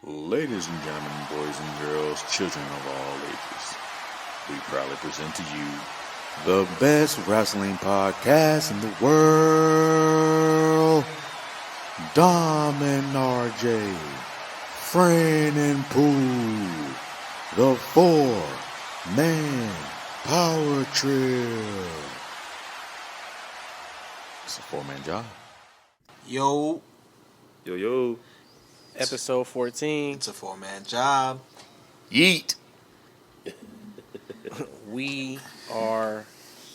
Ladies and gentlemen, boys and girls, children of all ages, we proudly present to you the best wrestling podcast in the world. Dom and RJ, Fran and Pooh, the four-man power trip. It's a four-man job. Yo. Episode 14. It's a four-man job. Yeet. We are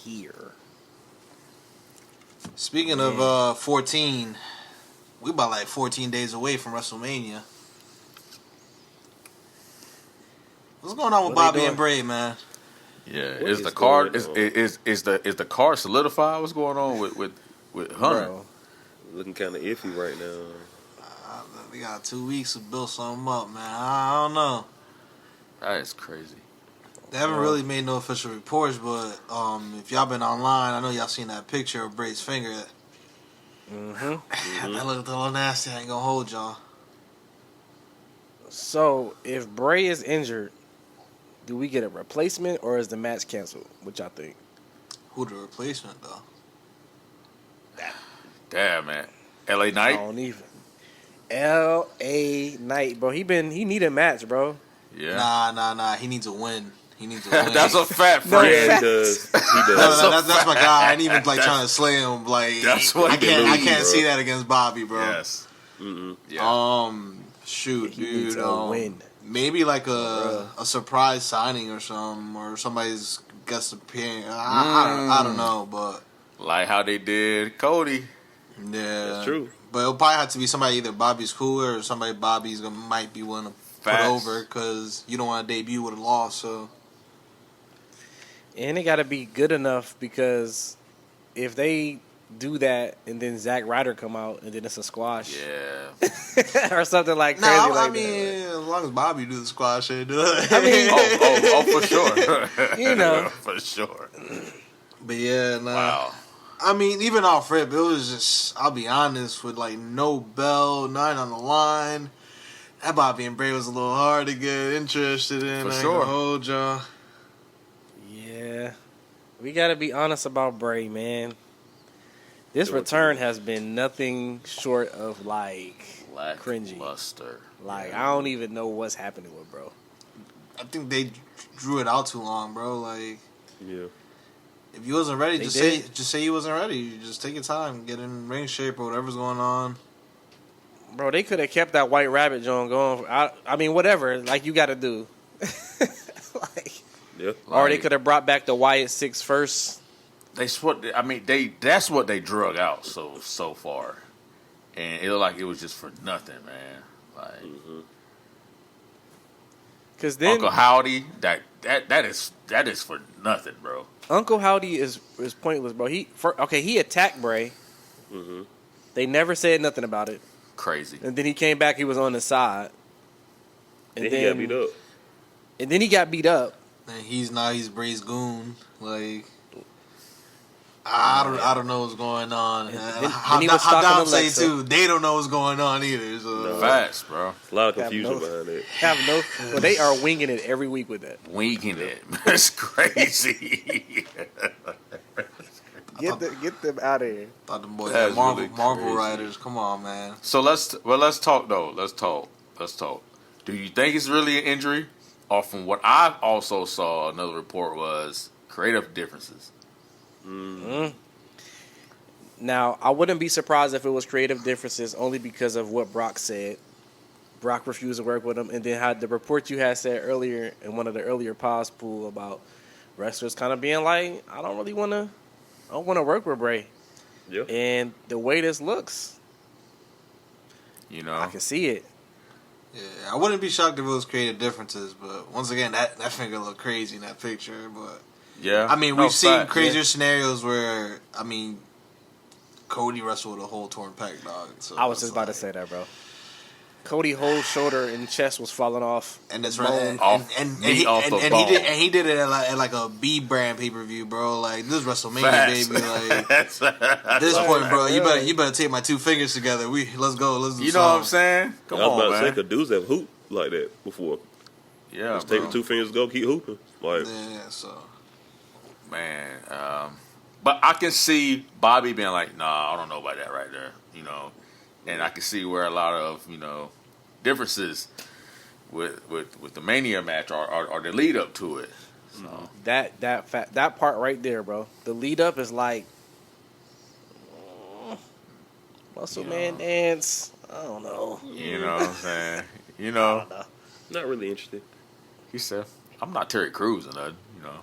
here. Speaking of 14, we about like 14 days away from WrestleMania. What's going on with Bobby and Bray, man? Yeah, is the card is the card solidified? What's going on with Hunter? Bro, looking kind of iffy right now. We got 2 weeks to build something up, man. I don't know. That is crazy. They haven't really made no official reports, but if y'all been online, I know y'all seen that picture of Bray's finger. That looked a little nasty. I ain't gonna hold y'all. So, if Bray is injured, do we get a replacement or is the match canceled? What y'all think? Who the replacement, though? Damn, man. LA I Knight? don't even. L.A. Knight, bro. He need a match, bro. Yeah. Nah. He needs a win. He needs a win. That's a fact, No, friend. Yeah, he does. That's my guy. I ain't even like trying to slay him. Like That's what I he can't believes, bro. see that against Bobby, bro. Yes. Yeah. Shoot, He needs dude. a win. Maybe like a surprise signing or something, or somebody's guest appearing. I don't know, but Like how they did Cody. yeah, That's true. But it'll probably have to be somebody either Bobby's cooler or somebody Bobby's might be willing to put Facts. over because you don't want to debut with a loss. So And it got to be good enough because if they do that and then Zack Ryder come out and then it's a squash Yeah. or something like no, crazy I like mean as long as Bobby do the squash shit, do it. I mean, Oh, for sure. You know. For sure. But yeah, nah. Wow. I mean, even off rip, it was just, I'll be honest, with like no bell, nine on the line. That Bobby and Bray was a little hard to get interested in. For I ain't sure. gonna hold y'all. Yeah. We got to be honest about Bray, man. This return has been nothing short of like cringy. Lackluster. Like, I don't even know what's happening with bro. I think they drew it out too long, bro. Like, Yeah. if you wasn't ready, They just did. say you wasn't ready. You just take your time, get in ring shape or whatever's going on. Bro, they could have kept that White Rabbit joint going. I mean, whatever. Like, you got to do. Like, Yeah. or they could have brought back the Wyatt Six first. That's what they drug out so far, and it looked like it was just for nothing, man. Like Because then Uncle Howdy, that is for nothing, bro. Uncle Howdy is pointless, bro. He attacked Bray. They never said nothing about it. Crazy. And then he came back. He was on the side. And he got beat up. And then he got beat up. And he's Bray's goon. Like, I don't know what's going on. Then How he was Dom stalking say Alexa. too? They don't know what's going on either. So. Facts, bro. A lot of Have confusion no- behind it. Well, they are winging it every week with that. Winging it. That's crazy. Get them out of here. Thought the boys That's were Marvel, really Marvel crazy. writers. Come on, man. So let's talk though. Let's talk. Do you think it's really an injury, or from what I also saw, another report was creative differences? Now, I wouldn't be surprised if it was creative differences only because of what Brock said. Brock refused to work with him, and then had the report you had said earlier in one of the earlier pods pool about wrestlers kind of being like, I don't want to work with Bray. Yeah. And the way this looks, You know, I can see it. Yeah, I wouldn't be shocked if it was creative differences, but once again, that finger looked crazy in that picture. But yeah. I mean, No, we've seen facts. crazier scenarios where Cody wrestled with a whole torn pec, dog. So I was it's just about to like- say that, bro. Cody's whole shoulder and chest was falling off. And that's Bone. right. Off- And meat he off and, the and bone. he did it at like a B brand pay per view, bro. Like, this is WrestleMania, Facts. baby. Like, That's at this point, bro, right. you better take my two fingers together. Let's go. Let's do you know what I'm something. saying? Come I was on, about to say, man. because dudes have hoop. like that before. Yeah, Just take bro. the 2 fingers, go keep hooping. Like, Yeah, so Man, but I can see Bobby being like, "Nah, I don't know about that right there," you know, and I can see where a lot of differences with the Mania match or the lead up to it. So That part right there, bro. The lead up is like Muscle Man dance. I don't know. you know what I'm saying, I don't know. not really interested. he said, "I'm not Terry Crews or nothing," you know.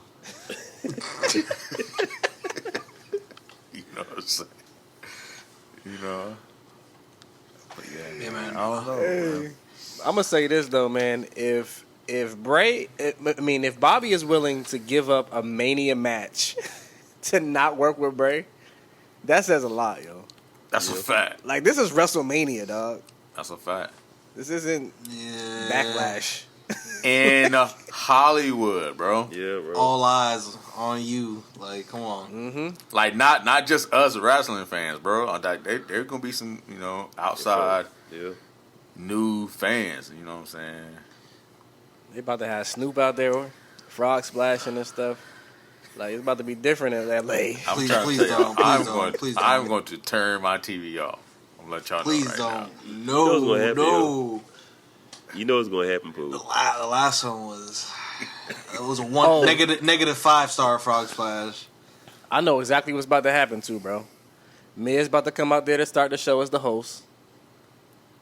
You know what I'm saying? You know. But yeah, man. I don't know. Man. I'm gonna say this though, man. If Bobby is willing to give up a Mania match to not work with Bray, that says a lot, yo. That's a fact. Like, this is WrestleMania, dog. That's a fact. This isn't Backlash. In Hollywood, bro. Yeah, bro. all eyes on you. Like, come on. Like not just us wrestling fans, bro. Like there's gonna be some outside Yeah. new fans. You know what I'm saying? They about to have Snoop out there, frog splashing and stuff. Like, it's about to be different in LA. I'm Please- trying please to tell don't, you, please don't. I'm going to turn my TV off. I'm gonna let y'all Please know right don't. now. You know what's No, gonna happen, no. You know what's gonna happen, The Pooh. last one was it was a one negative 5-star frog splash. I know exactly what's about to happen too, bro. Miz about to come out there to start the show as the host.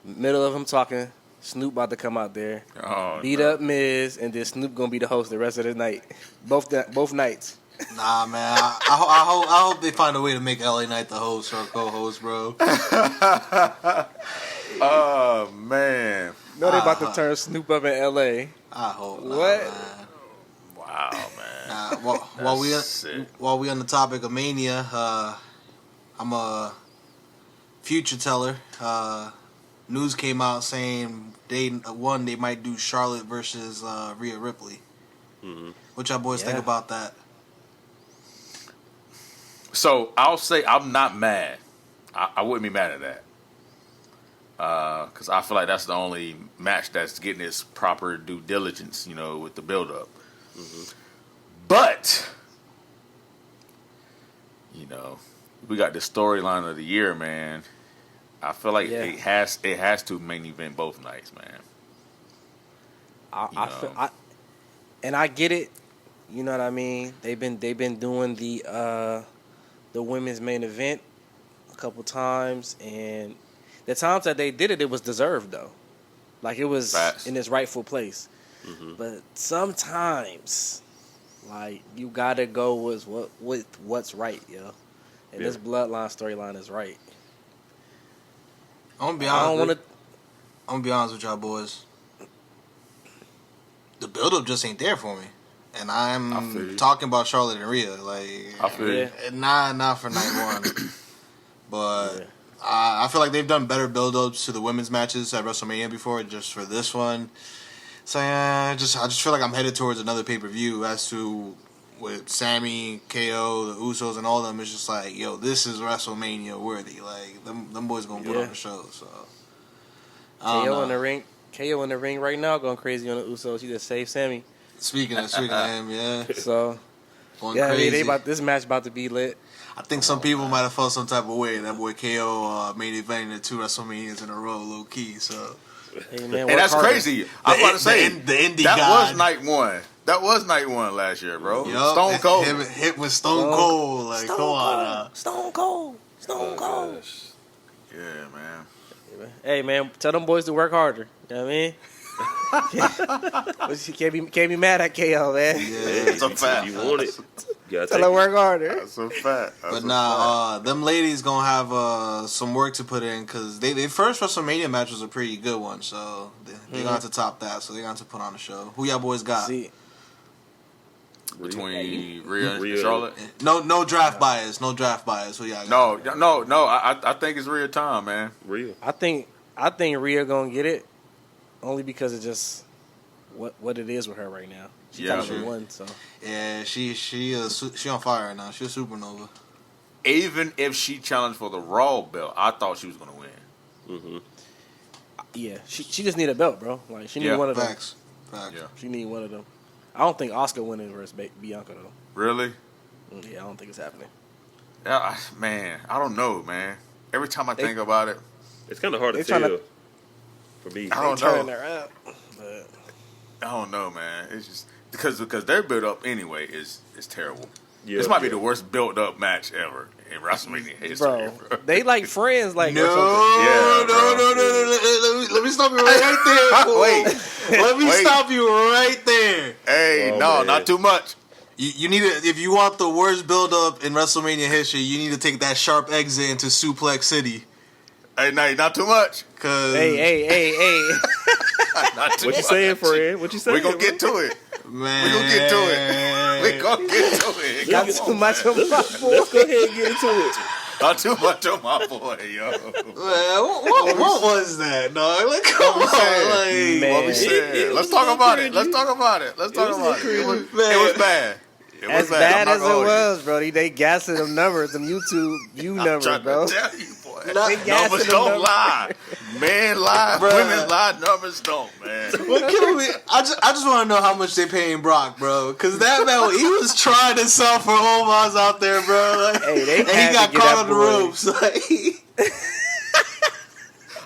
Middle of him talking, Snoop about to come out there, Oh, beat no. up Miz, and then Snoop gonna be the host the rest of the night. Both nights. Nah, man. I hope they find a way to make LA Knight the host or co-host, bro. Oh man! No, they about to turn Snoop up in L.A. I hope not, What? man. Wow, man! While we on the topic of Mania, I'm a future teller. News came out saying they might do Charlotte versus Rhea Ripley. Mm-hmm. What y'all boys think Yeah. about that? So I'll say I'm not mad. I wouldn't be mad at that. Because I feel like that's the only match that's getting its proper due diligence, with the build-up. But, we got the storyline of the year, man. I feel like Yeah. it has to main event both nights, man. I get it. You know what I mean? They've been doing the women's main event a couple times, and the times that they did it, it was deserved though. Like, it was Facts. in its rightful place. But sometimes, like, you gotta go with what's right, yo. And this bloodline storyline is right. I'm gonna be I don't honest. want to. I'm gonna be honest with y'all boys. The build-up just ain't there for me, and I feel I'm you. talking about Charlotte and Rhea. I feel you. Not for night one, but I feel like they've done better build-ups to the women's matches at WrestleMania before. Just for this one, so I just feel like I'm headed towards another pay-per-view. As to with Sammy, KO, the Usos, and all of them, it's just like, yo, this is WrestleMania worthy. Like, them boys gonna put on the show. So I don't KO know. in the ring. KO in the ring right now, going crazy on the Usos. He just saved Sammy. Speaking of him, yeah, So going yeah, I mean, crazy. this match about to be lit. I think some people might have felt some type of way. That boy KO main eventing the 2 WrestleManias in a row, low key. So Hey, man, And work that's harder. crazy. I was about to say, the indie that god. was night one. That was night one last year, bro. Yup, Stone Cold. hit with Stone Cold. Like, come on. Stone Cold. Oh, Cold. gosh. Yeah, man. Hey, man, tell them boys to work harder. You know what I mean? But you can't be mad at KO, man. Yeah, It's a fact. If you want it, you gotta Tell take them it. work harder. That's a fact. but nah, them ladies gonna have some work to put in because they first WrestleMania match was a pretty good one. So they gonna have to top that. So they gonna have to put on a show. Who y'all boys got? See, Between Rhea and Rhea. Charlotte. No draft bias. No draft bias. Who y'all got? No. I think it's Rhea time, man. Real. I think Rhea gonna get it only because of just what it is with her right now. She Yeah. kind of won, so Yeah, she on fire right now. She a supernova. Even if she challenged for the Raw belt, I thought she was gonna win. Mm-hmm. Yeah, she just need a belt, bro. Like she need Yeah, one of them. Facts. Yeah. She need one of them. I don't think Oscar winning versus Bianca though. Really? Yeah, I don't think it's happening. Yeah, man. I don't know, man. Every time I think about it, It's kind of hard to They tryna- tell for me. I don't Turning know. her out. But I don't know, man. It's just because their build up anyway is terrible. Yeah, This might be the worst built up match ever in WrestleMania history, bro, they like friends, like No, or something. Yeah, bro. no. Let me stop you right there. fool. Wait. Let me Wait. stop you right there. Hey, Oh, no, man. not too much. You need to, if you want the worst build up in WrestleMania history, you need to take that sharp exit into Suplex City. Hey, no, not too much. Cause Hey. Not too What you much. saying, friend? What you saying? We gonna get to it. man, We gonna get to it. We gonna get to it. Got Come too on, much man. of my boy. Let's go ahead and get into it. Not too much on my boy, yo. Man, what was that, dog? Like, come on, Man. What we It said. was Let's a talk little about it. cringy. Let's talk about it. Let's talk was a about it. little It was, cringy. it was bad. It was As bad I'm as not it gonna hold was, bro, they gassing them numbers, them YouTube you. numbers, I'm bro. trying to tell you, boy. They gassing Numbers them don't numbers. lie. Men lie. Bruh. Women lie. Numbers don't, man. What killing me? I just want to know how much they paying Brock, bro. Because that man, he was trying to sell for Omos out there, bro. Like, Hey, they and had he got to get caught that on the boy. ropes. Like,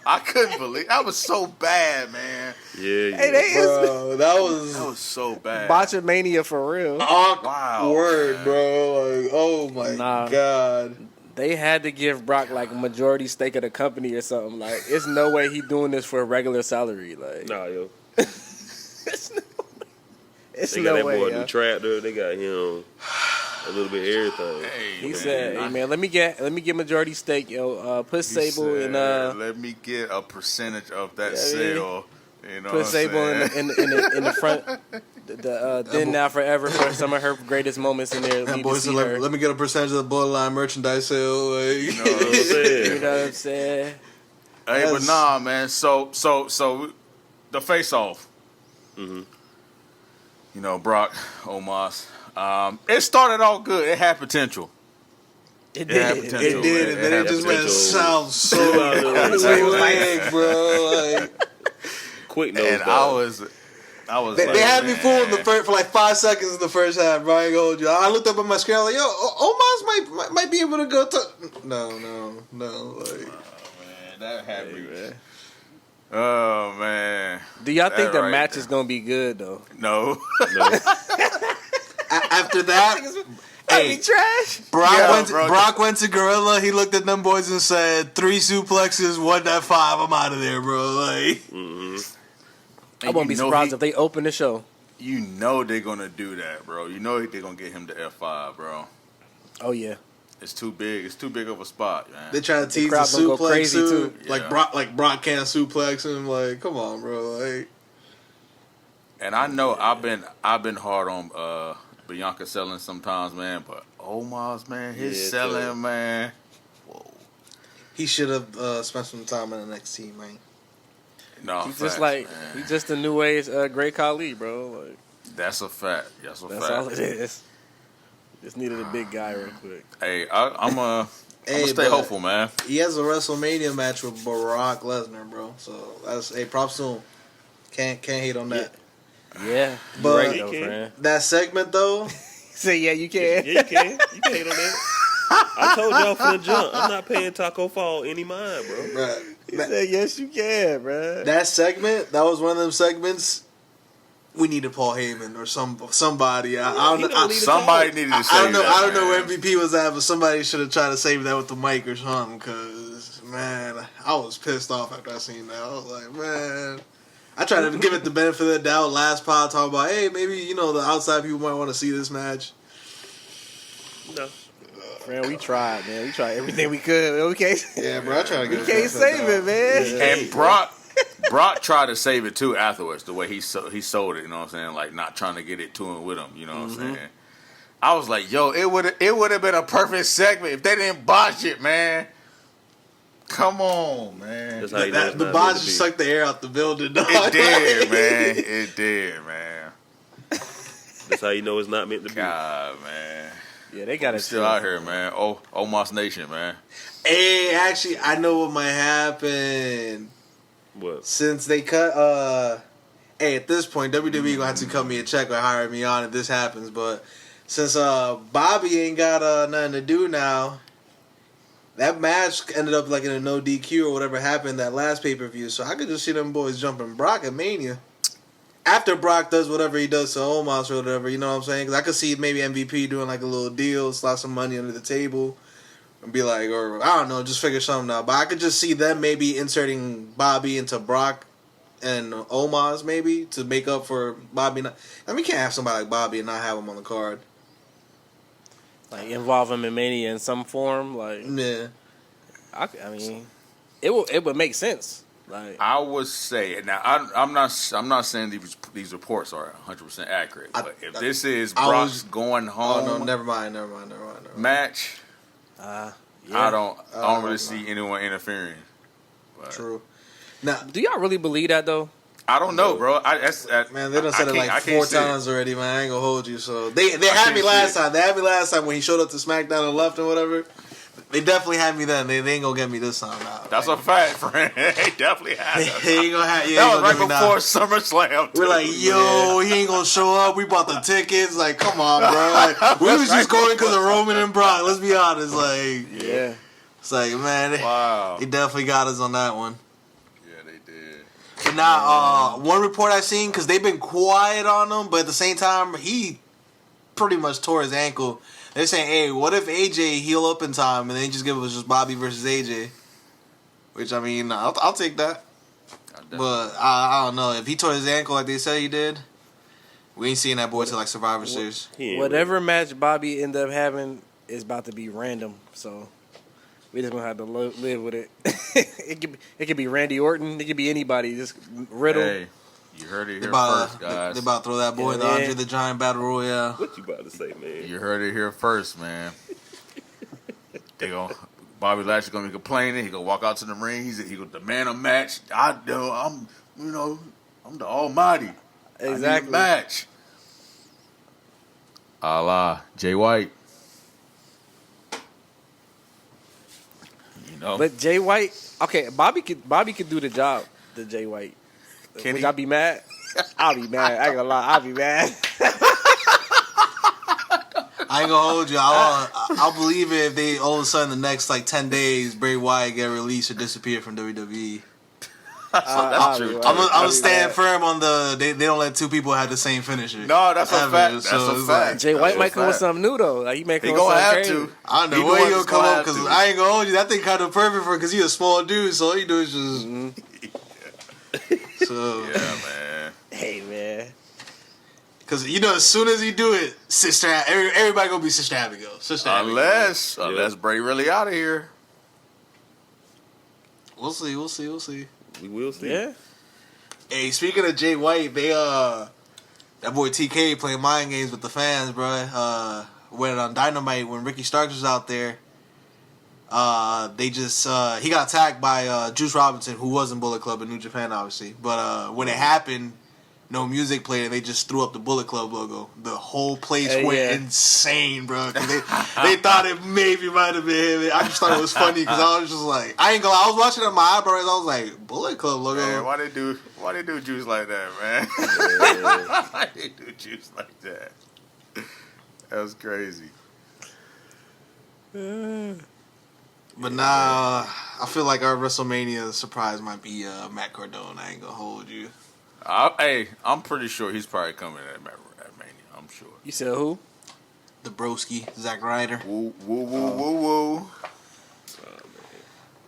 I couldn't believe that was so bad, man. Yeah. Hey, they is bro, that That was was so bad. Botchamania for real. awkward, man. bro. Like, oh my Nah. god. They had to give Brock like a majority stake of the company or something. Like, it's no way he doing this for a regular salary. Like, Nah, yo. it's They got no that way. boy a yo. new tractor. They got him a little bit of everything. Hey, He said, "Hey man, let me get majority stake, yo. Put He Sable said, in let me get a percentage of that Yeah, sale. You know put what I'm Sable saying? in the front. Then now forever for some of her greatest moments in there. That Need boy to said, see her. let me get a percentage of the borderline merchandise sale. Like, You know You know what I'm You saying? know what I'm saying? Hey, but Yes. nah, man. So the face off. Mhm. You know, Brock Omos. It started all good. It had potential. It It had did. potential. it did, and then had it just went potential. south so It was quick, bro. Like, Quick nose And dog. I was they like, had me man. fooled in the first, for like 5 seconds in the first half. Bro, I ain't gonna hold you. I looked up on my screen. I was like, yo, Omos might be able to go to. No. Like, Man, that had me. man. Oh man. Do y'all think That the right match there. is gonna be good though? No. No. after that, hey, trash. Brock went to Gorilla. He looked at them boys and said, 3 suplexes, 1 at 5. I'm out of there, bro. Like, I won't be surprised if they open the show. You know they're gonna do that, bro. You know they're gonna get him to F5, bro. Oh yeah. It's too big. It's too big of a spot, man. they try to tease the crowd gonna go suplex crazy, too. too. Yeah. Like Brock can't suplex him. Like, come on, bro. Like, And I know I've been hard on Bianca selling sometimes, man. But Omos, man, his Yeah, selling, too. man. Whoa. he should have spent some time in the next team, man. No, He's facts, just like man. he's just the new age Great Khali, bro. Like That's a fact. That's a that's fact. all it is. Just needed a big guy real quick. Hey, I'm gonna Hey, stay but- hopeful, man. He has a WrestleMania match with Brock Lesnar, bro. So that's props to him. Can't hate on that. Yeah, But- right He though, can. friend. That segment though, Say yeah, you Yeah, can. you can. You can hate on that. I told y'all from the jump, I'm not paying Taco Fall any mind, bro. bruh, He said yes, you can, bro. that segment, that was one of them segments. We needed Paul Heyman or somebody. I don't He know. don't need to Somebody talk. needed to I say don't know. that, I don't know where man. MVP was at, but somebody should have tried to save that with the mic or something. Cause man, I was pissed off after I seen that. I was like, man. I tried to give it the benefit of the doubt. Last pod talk about, hey, maybe the outside people might want to see this match. No. Friend, we tried, man. We tried everything we could. We can't. Yeah, bro. I tried to We get can't save it, man. And Brock tried to save it too afterwards. The way he sold it, you know what I'm saying? Like not trying to get it to him with him. You know what I'm saying? I was like, yo, it would have been a perfect segment if they didn't botch it, man. Come on, man. That's how you know it's The not boss meant to just be. sucked the air out the building, dog. It did, man. It did, man. That's how you know it's not meant to be. God, man. Yeah, they got We it still out here, man. Omos Nation, man. Hey, actually, I know what might happen. What? Since they cut, hey, at this point, WWE gonna have to cut me a check or hire me on if this happens. But since Bobby ain't got nothing to do now, that match ended up like in a no DQ or whatever happened that last pay per view. So I could just see them boys jumping Brock at Mania. After Brock does whatever he does to Omos or whatever, you know what I'm saying? Because I could see maybe MVP doing like a little deal, slot some money under the table, and be like, or I don't know, just figure something out. But I could just see them maybe inserting Bobby into Brock and Omos maybe to make up for Bobby. I mean, you can't have somebody like Bobby and not have him on the card. Like involve him in Mania in some form. Like, Yeah. I mean, it would make sense. Like, I would say now I'm not saying these reports are 100% accurate, but if this is Brock's going home, Oh no, never mind. match, yeah. I don't really see anyone interfering. But True. Now, Do y'all really believe that though? I don't know, bro. man, they done said it like 4 times already, man. I ain't gonna hold you. So they had me last time. They had me last time when he showed up to SmackDown and left or whatever. They definitely had me then. They ain't gonna get me this time now. That's a fact, friend. They definitely had us. He ain't gonna have. That was right before SummerSlam. We're like, yo, he ain't gonna show up. We bought the tickets. Like, come on, bro. Like, we was just going because of Roman and Brock. Let's be honest. Like, Yeah. it's like, man, Wow. he definitely got us on that one. Yeah, they did. But now, one report I seen, because they've been quiet on him, but at the same time, he pretty much tore his ankle. They're saying, hey, what if AJ heal up in time and they just give us just Bobby versus AJ? Which, I mean, I'll take that. But I don't know. If he tore his ankle like they said he did, we ain't seeing that boy till like Survivor Series. Whatever match Bobby end up having is about to be random. So we just gonna have to live with it. It could be Randy Orton. It could be anybody. Just Riddle. Hey, you heard it here first, guys. They about to throw that boy in the Andre the Giant Battle Royale. What you about to say, man? You heard it here first, man. Bobby Lashley gonna be complaining. He gonna walk out to the ring. He gonna demand a match. I'm the Almighty. Exactly. I need a match. A la Jay White. You know, But Jay White, okay, Bobby could do the job. The Jay White. Can Would he? I be mad? I'll be mad. I ain't gonna lie. I'll be mad. I ain't gonna hold you. I'll believe it if they all of a sudden the next like 10 days Bray Wyatt get released or disappear from WWE. that's true. I'm gonna stand firm on they don't let two people have the same finisher. No, that's a ever. fact. That's So a it's fact. like, Jay White That's might a come with fact. something new though. Like he may come He with gonna something have crazy. to. I don't know Either where one he gonna is come gonna up have because to. I ain't gonna hold you. That thing kind of perfect for because he a small dude, so all he do is just. So Yeah, man. Hey man. because as soon as he do it, everybody gonna be Sister Abigail. Unless Bray really out of here. We'll see. We will see. Yeah. Hey, speaking of Jay White, that boy TK playing mind games with the fans, bro. When on Dynamite, when Ricky Starks was out there, he got attacked by Juice Robinson, who was in Bullet Club in New Japan, obviously. But when it happened, no music played, and they just threw up the Bullet Club logo. The whole place went insane, bro. 'Cause they thought it maybe might have been him. I just thought it was funny because I was just like, I ain't gonna lie, I was watching it on my eyebrows. I was like, Bullet Club logo. Man, why they do Juice like that, man? Why they do Juice like that? That was crazy. But now, I feel like our WrestleMania surprise might be Matt Cardone. I ain't gonna hold you. I'm pretty sure he's probably coming at Mania. I'm sure. You said who? The broski, Zack Ryder. Woo, woo, woo, woo, woo.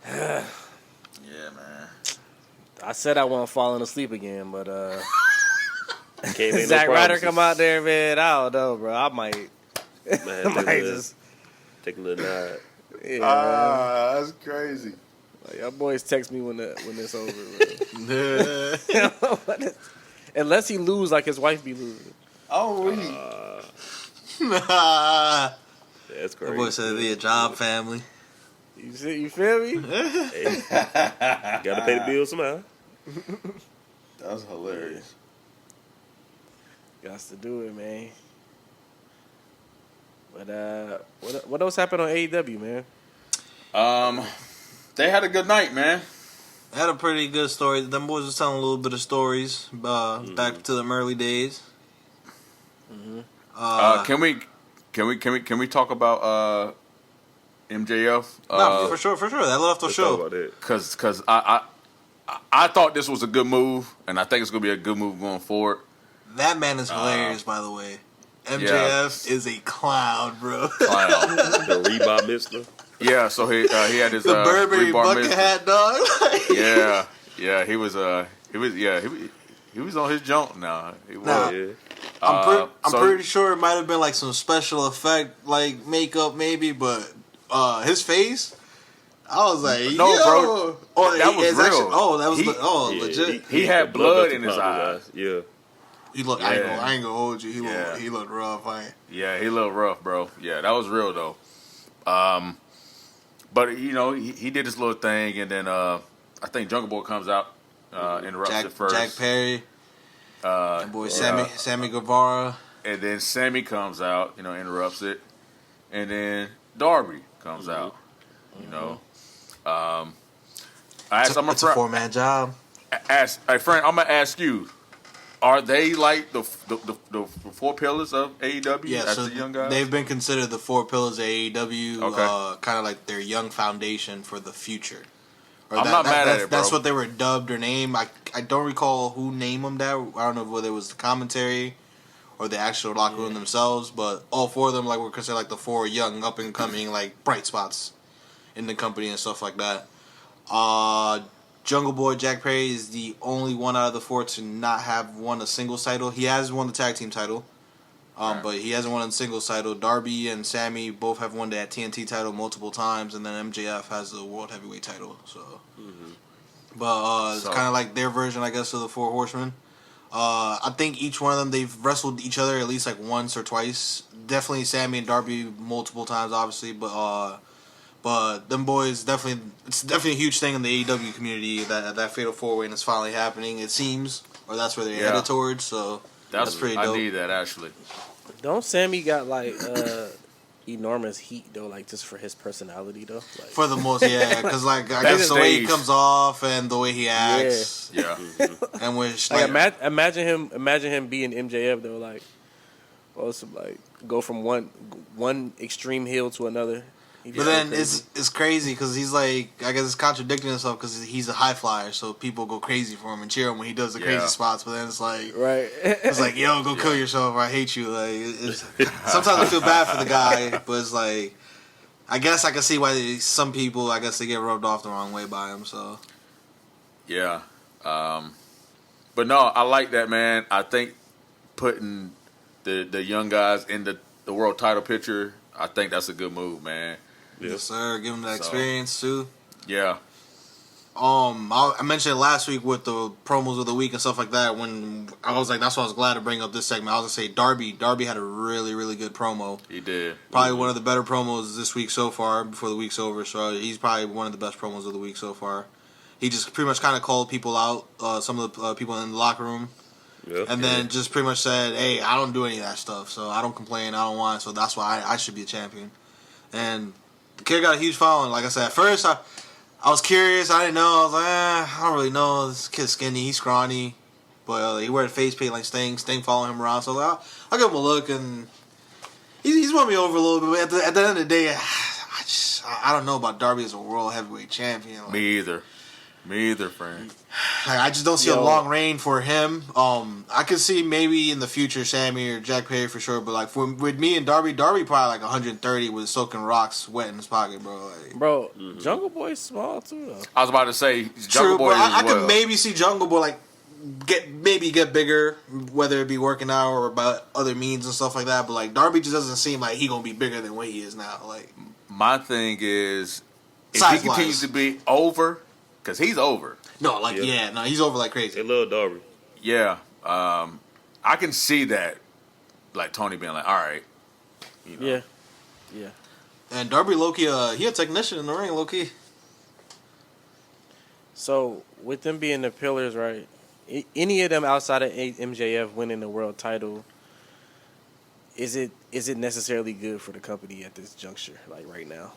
Yeah, man. I said I wasn't falling asleep again, but Can't make Zack no Ryder promises. come out there, man. I don't know, bro. I might just take a little nod. yeah. That's crazy. Like, y'all boys text me when it's over, bro. Unless he lose like his wife be losing. Oh, That's The crazy. boy said they a job family. You feel me? Hey, gotta pay the bills somehow. that's hilarious. Got to do it, man. But what else happened on AEW, man? They had a good night, man. They had a pretty good story. Them boys was telling a little bit of stories back to them early days. Can we talk about MJF? No, for sure. That led off the show. Because I thought this was a good move, and I think it's going to be a good move going forward. That man is hilarious, by the way. MJF is a clown, bro. Clown. The Reebok Mister. Yeah, so he had his the Burberry bucket hat, dog. yeah, he was on his jump now. He was. Nah. Yeah. I'm pretty sure it might have been like some special effect, like makeup maybe, but his face, I was like, no, yo. bro, Oh, that was real. That was legit. He had blood in his eyes. Yeah. He looked. I ain't gonna hold you. He looked rough. Yeah, he looked rough, bro. Yeah, that was real though. But you know, he did his little thing, and then I think Jungle Boy comes out, interrupts it first. Jack Perry, boy Sammy Guevara, and then Sammy comes out, interrupts it, and then Darby comes out. You know, it's a 4-man job. Hey, friend, I'm gonna ask you. Are they like the four pillars of AEW? Yeah, as so the young guys? they've been considered the 4 pillars of AEW, Okay. kind of like their young foundation for the future. I'm not mad at it, bro. That's what they were dubbed or named. I don't recall who named them that. I don't know whether it was the commentary or the actual locker room themselves, but all 4 of them were considered like the 4 young, up and coming, like bright spots in the company and stuff like that. Jungle Boy Jack Perry is the only one out of the 4 to not have won a singles title. He has won the tag team title, but he hasn't won a singles title. Darby and Sammy both have won that TNT title multiple times, and then MJF has the World Heavyweight title. So, but it's kind of like their version, I guess, of the 4 Horsemen. I think each one of them, they've wrestled each other at least like once or twice. Definitely Sammy and Darby multiple times, obviously, but them boys it's definitely a huge thing in the AEW community that Fatal 4-Way, and it's finally happening, it seems, or that's where they're headed towards. So that's pretty dope. I need that actually. Don't Sammy got like enormous heat though, like just for his personality though? Like, for the most, yeah, because like I guess the way he comes off and the way he acts, and which imagine him being MJF though, like also like go from one extreme heel to another. But then it's crazy because he's like, I guess it's contradicting himself because he's a high flyer, so people go crazy for him and cheer him when he does the crazy spots. But then it's like, it's like, yo, go kill yourself or I hate you. Like, sometimes I feel bad for the guy, but it's like, I guess I can see why some people, I guess they get rubbed off the wrong way by him. So yeah, but no, I like that, man. I think putting the young guys in the world title picture, I think that's a good move, man. Yes, sir. Give them that experience too. Yeah. I mentioned it last week with the promos of the week and stuff like that. When I was like, that's why I was glad to bring up this segment. I was gonna say Darby. Darby had a really, really good promo. He did. Probably one of the better promos this week so far. Before the week's over, so he's probably one of the best promos of the week so far. He just pretty much kind of called people out, some of the people in the locker room. Yep. And then just pretty much said, hey, I don't do any of that stuff, so I don't complain, I don't whine, so that's why I should be a champion. And the kid got a huge following. Like I said, at first I was curious, I didn't know, I was like, I don't really know, this kid's skinny, he's scrawny, but he wears face paint like Sting following him around, so like, I'll give him a look, and he's won me over a little bit, but at the end of the day, I don't know about Darby as a world heavyweight champion. Like, Me either, friend. I just don't see a long reign for him. I could see maybe in the future Sammy or Jack Perry for sure, but like with me and Darby probably like 130 with soaking rocks wet in his pocket, bro. Like, Jungle Boy's small too, though. I was about to say Jungle Boy. I could maybe see Jungle Boy like get bigger, whether it be working out or about other means and stuff like that. But like Darby just doesn't seem like he gonna be bigger than what he is now. Like, my thing is, if size-wise, he continues to be over. Because he's over. No, he's over like crazy. They love Darby. Yeah. I can see that, like, Tony being like, all right. You know. Yeah. And Darby low-key, he a technician in the ring, low-key. So, with them being the pillars, right, any of them outside of MJF winning the world title, is it necessarily good for the company at this juncture, like right now?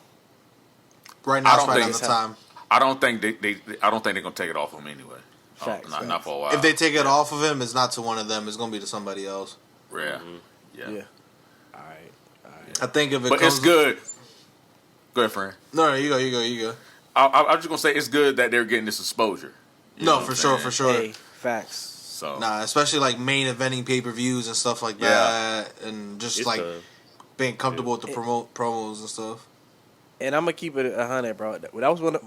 Right now, it's right on the time. I don't think I don't think they're gonna take it off him anyway. Facts, Not for a while. If they take it off of him, it's not to one of them. It's gonna be to somebody else. Yeah. Yeah. All right. I think if it But comes, it's good. Go ahead, friend. No, you go. I'm just gonna say it's good that they're getting this exposure. You know No, what for I'm sure, saying? Hey, facts. So Nah, especially like main eventing pay-per-views and stuff like that, and just It's like time. being comfortable with the promos and stuff. And I'm gonna keep it 100, bro.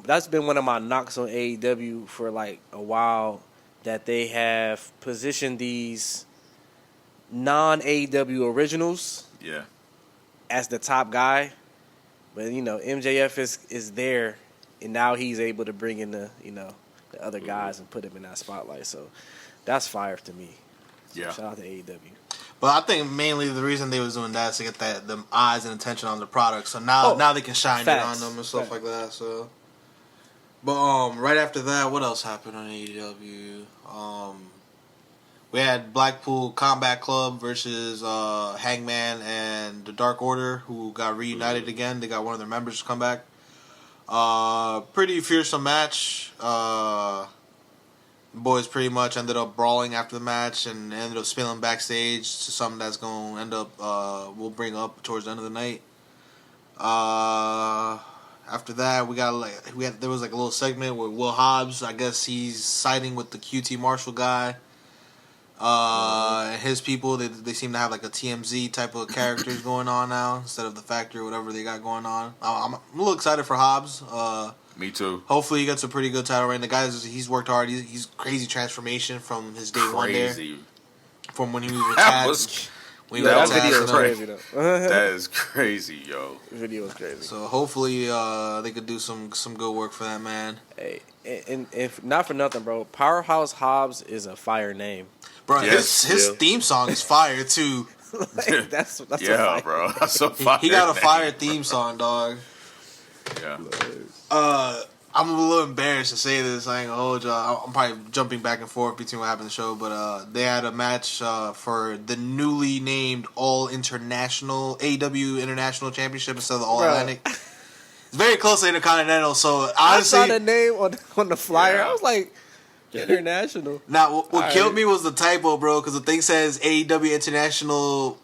That's been one of my knocks on AEW for like a while, that they have positioned these non-AEW originals yeah. as the top guy, but MJF is there, and now he's able to bring in the other guys and put him in that spotlight. So that's fire to me. Yeah. Shout out to AEW. But I think mainly the reason they was doing that is to get them eyes and attention on the product. So now they can shine it facts. on them and stuff like that. So, but right after that, what else happened on AEW? We had Blackpool Combat Club versus Hangman and the Dark Order, who got reunited again. They got one of their members to come back. Pretty fearsome match. Boys pretty much ended up brawling after the match and ended up spilling backstage to something that's going to end up, we'll bring up towards the end of the night. After that, there was like a little segment where Will Hobbs, I guess he's siding with the QT Marshall guy. And his people, they seem to have like a TMZ type of characters going on now instead of the Factory or whatever they got going on. I'm a little excited for Hobbs. Me too. Hopefully he gets a pretty good title reign. The guy, he's worked hard. He's crazy transformation from his day one there. From when he was with Chad. That video was crazy though. That is crazy, yo. The video was crazy. So hopefully they could do some good work for that man. Hey, and if not for nothing, bro, Powerhouse Hobbs is a fire name. Bro, Yes. his theme song is fire too. Like, that's Yeah, a fire. bro. That's so fire. He got a name. fire theme song, dog. Yeah. I'm a little embarrassed to say this. I ain't gonna hold y'all. I'm probably jumping back and forth between what happened in the show, but they had a match for the newly named All International AEW International Championship instead of the All Atlantic. It's very close to Intercontinental, so honestly, I saw the name on the flyer. Yeah. I was like, international. now what killed Alright. me was the typo, bro, because the thing says AEW International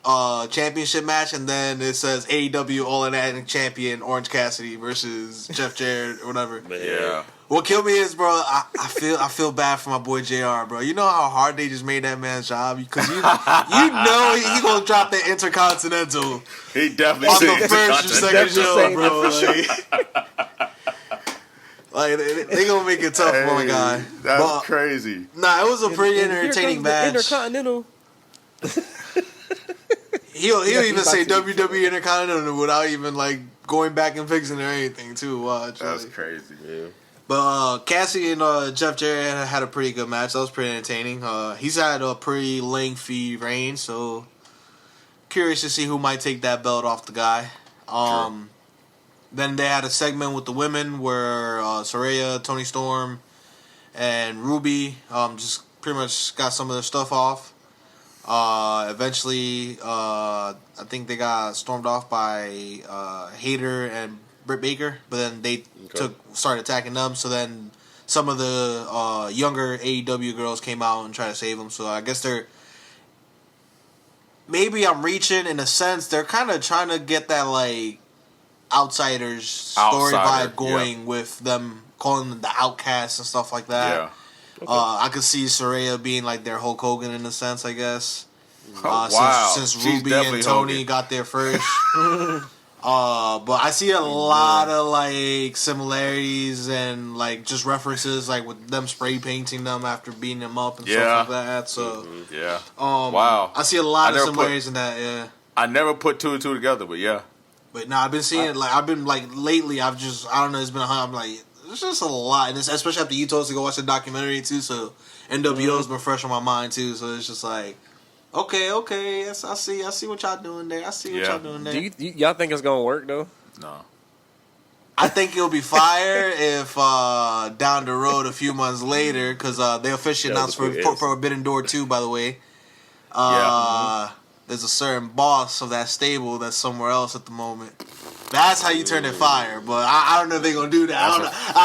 Championship match, and then it says AEW All Atlantic Champion Orange Cassidy versus Jeff Jarrett or whatever. Man. Yeah. What killed me is, bro, I feel bad for my boy JR, bro. You know how hard they just made that man's job? Because you know he gonna drop that Intercontinental He definitely on said the first or second Definitely show, saying bro. Like they gonna make it tough for my guy. That's But, crazy. nah, it was a pretty And here entertaining comes the match. Intercontinental. He'll Yeah, even he's say about to- WWE Intercontinental without even like going back and fixing it or anything too. Watch. That's like. crazy. Yeah. But Cassie and Jeff Jarrett had a pretty good match. That was pretty entertaining. He's had a pretty lengthy reign, so curious to see who might take that belt off the guy. Then they had a segment with the women where Saraya, Toni Storm, and Ruby just pretty much got some of their stuff off. Eventually, I think they got stormed off by Hayter and Britt Baker, but then they started attacking them. So then some of the younger AEW girls came out and tried to save them. So I guess maybe I'm reaching in a sense. They're kind of trying to get that like outsiders story Outsider, vibe going with them calling them the outcasts and stuff like that. Yeah. I could see Saraya being like their Hulk Hogan in a sense, I guess. Oh, wow. Since She's Ruby definitely and Tony Hogan. got there first. But I see a lot of like similarities and like just references, like with them spray painting them after beating them up and stuff like that. So, Yeah. wow, I see a lot of never similarities in that. Yeah, I never put two and two together, but yeah. but no, I've been seeing lately. I don't know. It's been I'm like there's just a lot, and it's, especially after you told us to go watch the documentary too. So NWO's been fresh on my mind too. So it's just like. Okay, yes, I see what y'all doing there. I see what y'all doing there. Do y'all think it's gonna work though? No. I think it'll be fire if down the road a few months later, because they officially announced for Forbidden Door 2, by the way. There's a certain boss of that stable that's somewhere else at the moment. That's how you turn it fire. But I don't know if they're gonna do that. I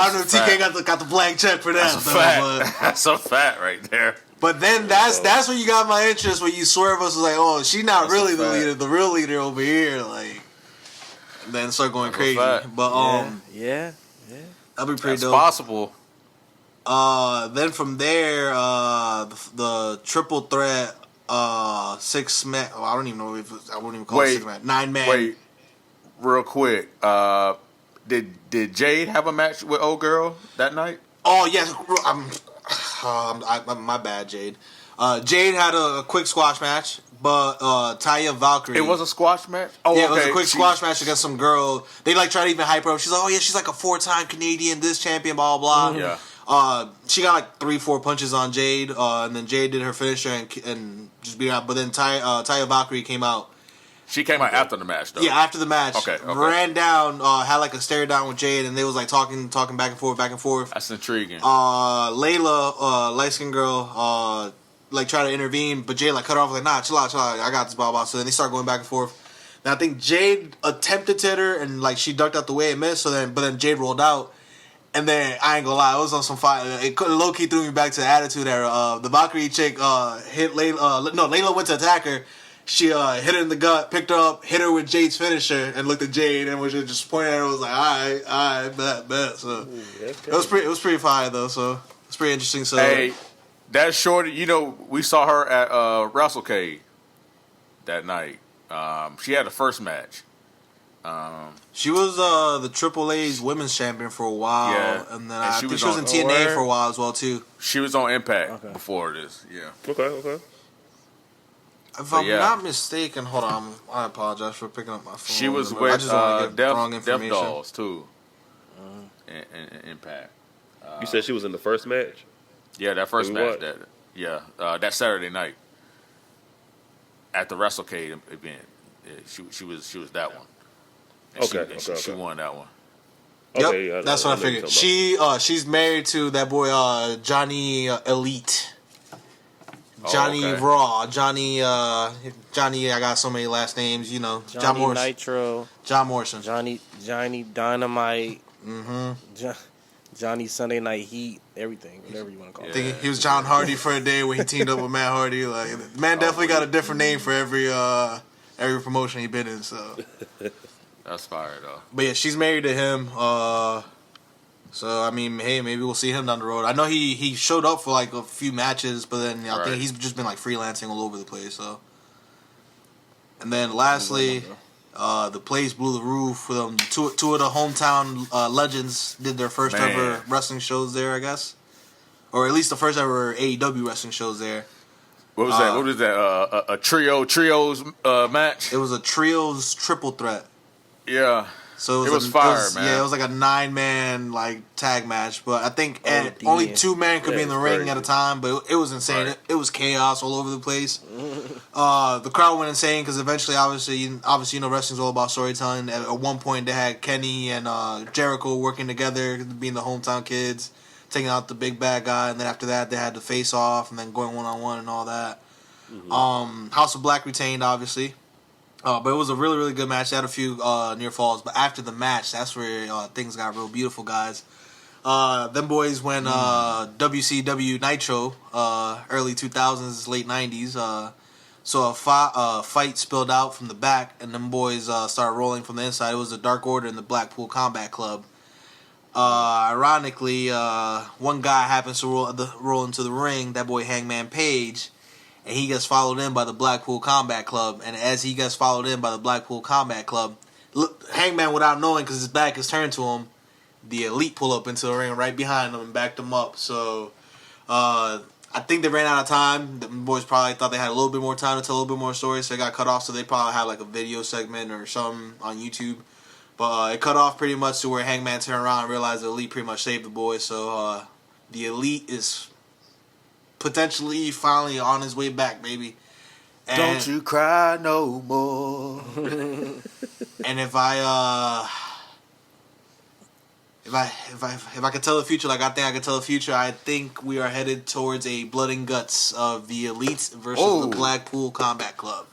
don't know if TK got the blank check for that. That's a fact. But, That's a fact right there. but then that's when you got my interest when you swerve us like, oh, she's not really the leader. The real leader over here, like. And then start going crazy. But yeah. that'll be pretty That's dope. possible. Then from there, the triple threat, 6 man. Oh, I don't even know if I wouldn't even call it 6 man. 9 man. Wait, real quick. Did Jade have a match with old girl that night? Oh yes, my bad, Jade. Jade had a quick squash match, but Taya Valkyrie. It was a squash match. Oh, yeah, okay. it was a quick squash match against some girl. They like try to even hype her up. She's like, oh yeah, she's like a 4-time Canadian, this champion, blah blah. Yeah. She got like 3-4 punches on Jade, and then Jade did her finisher and just beat her out. But then Taya Valkyrie came out. She came out after the match, though. Yeah, after the match. Okay. Ran down, had like a stare down with Jade, and they was like talking back and forth. That's intriguing. Layla, light skinned girl, like try to intervene, but Jade like cut her off like, nah, chill out, I got this, blah blah. So then they start going back and forth. Now I think Jade attempted to hit her and like she ducked out the way and missed. But then Jade rolled out. And then, I ain't gonna lie, it was on some fire. It low-key threw me back to the Attitude Era. The Valkyrie chick hit Layla. Layla went to attack her. She hit her in the gut, picked her up, hit her with Jade's finisher, and looked at Jade and was just pointing at her. Was like, all right, bet. So it was pretty fire though. So it's pretty interesting. So hey, that shorty, we saw her at WrestleCade that night. She had the first match. She was the Triple A's women's champion for a while, Yeah. and then I think she was in TNA for a while as well too. She was on Impact before this. Yeah. Okay. If I'm not mistaken, hold on, I apologize for picking up my phone. She was I with just don't wanna give wrong Death Dolls too. In Impact. You said she was in the first match? Yeah, that first Maybe match. That Saturday night at the WrestleCade event. Yeah, she was that one. And she won that one. Okay, yep, that's what I figured. She's married to that boy Johnny Elite. Johnny Raw, Johnny. I got so many last names. Johnny John Morrison. Nitro, John Morrison, Johnny Dynamite, mm-hmm. Johnny Sunday Night Heat, everything, whatever you want to call it. I think he was John Hardy for a day when he teamed up with Matt Hardy. Like, man, definitely got a different name for every promotion he been in. So that's fire though. But yeah, she's married to him. So I mean, hey, maybe we'll see him down the road. I know he showed up for like a few matches, but then I think he's just been like freelancing all over the place. So, and then lastly, the place blew the roof with them. Two of the hometown legends did their first ever wrestling shows there, I guess, or at least the first ever AEW wrestling shows there. What was that? What was that? A trios match? It was a trios triple threat. Yeah. So it was fire, man. Yeah, it was like a 9-man like tag match, but I think only 2 men could be in the ring at a time. But it was insane. Right. It was chaos all over the place. The crowd went insane because eventually, obviously, wrestling's all about storytelling. At one point, they had Kenny and Jericho working together, being the hometown kids, taking out the big bad guy, and then after that, they had the face off, and then going 1-on-1 and all that. Mm-hmm. House of Black retained, obviously. But it was a really, really good match. They had a few near falls. But after the match, that's where things got real beautiful, guys. Them boys went WCW Nitro, early 2000s, late 90s. So a fight spilled out from the back, and them boys started rolling from the inside. It was the Dark Order and the Blackpool Combat Club. Ironically, one guy happens to roll into the ring, that boy Hangman Page. And he gets followed in by the Blackpool Combat Club. And as he gets followed in by the Blackpool Combat Club, Hangman, without knowing because his back is turned to him, the Elite pull up into the ring right behind him and backed him up. So I think they ran out of time. The boys probably thought they had a little bit more time to tell a little bit more stories, so they got cut off. So they probably had like a video segment or something on YouTube. But it cut off pretty much to where Hangman turned around and realized the Elite pretty much saved the boys. So the Elite is potentially finally on his way back, baby. And don't you cry no more. And if I could tell the future, like I think I could tell the future, I think we are headed towards a blood and guts of the Elites versus the Blackpool Combat Club.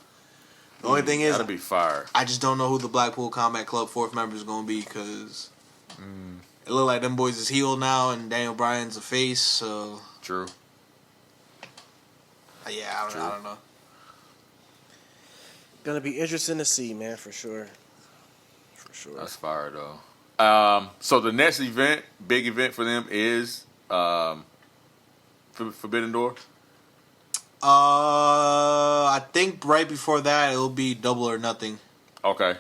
The only thing is, that'll be fire. I just don't know who the Blackpool Combat Club fourth member is going to be because it look like them boys is healed now and Daniel Bryan's a face. So True. Yeah, I don't know. Gonna be interesting to see, man, for sure. For sure. That's fire though. So the next event, big event for them is Forbidden Door. I think right before that it'll be Double or Nothing. Okay.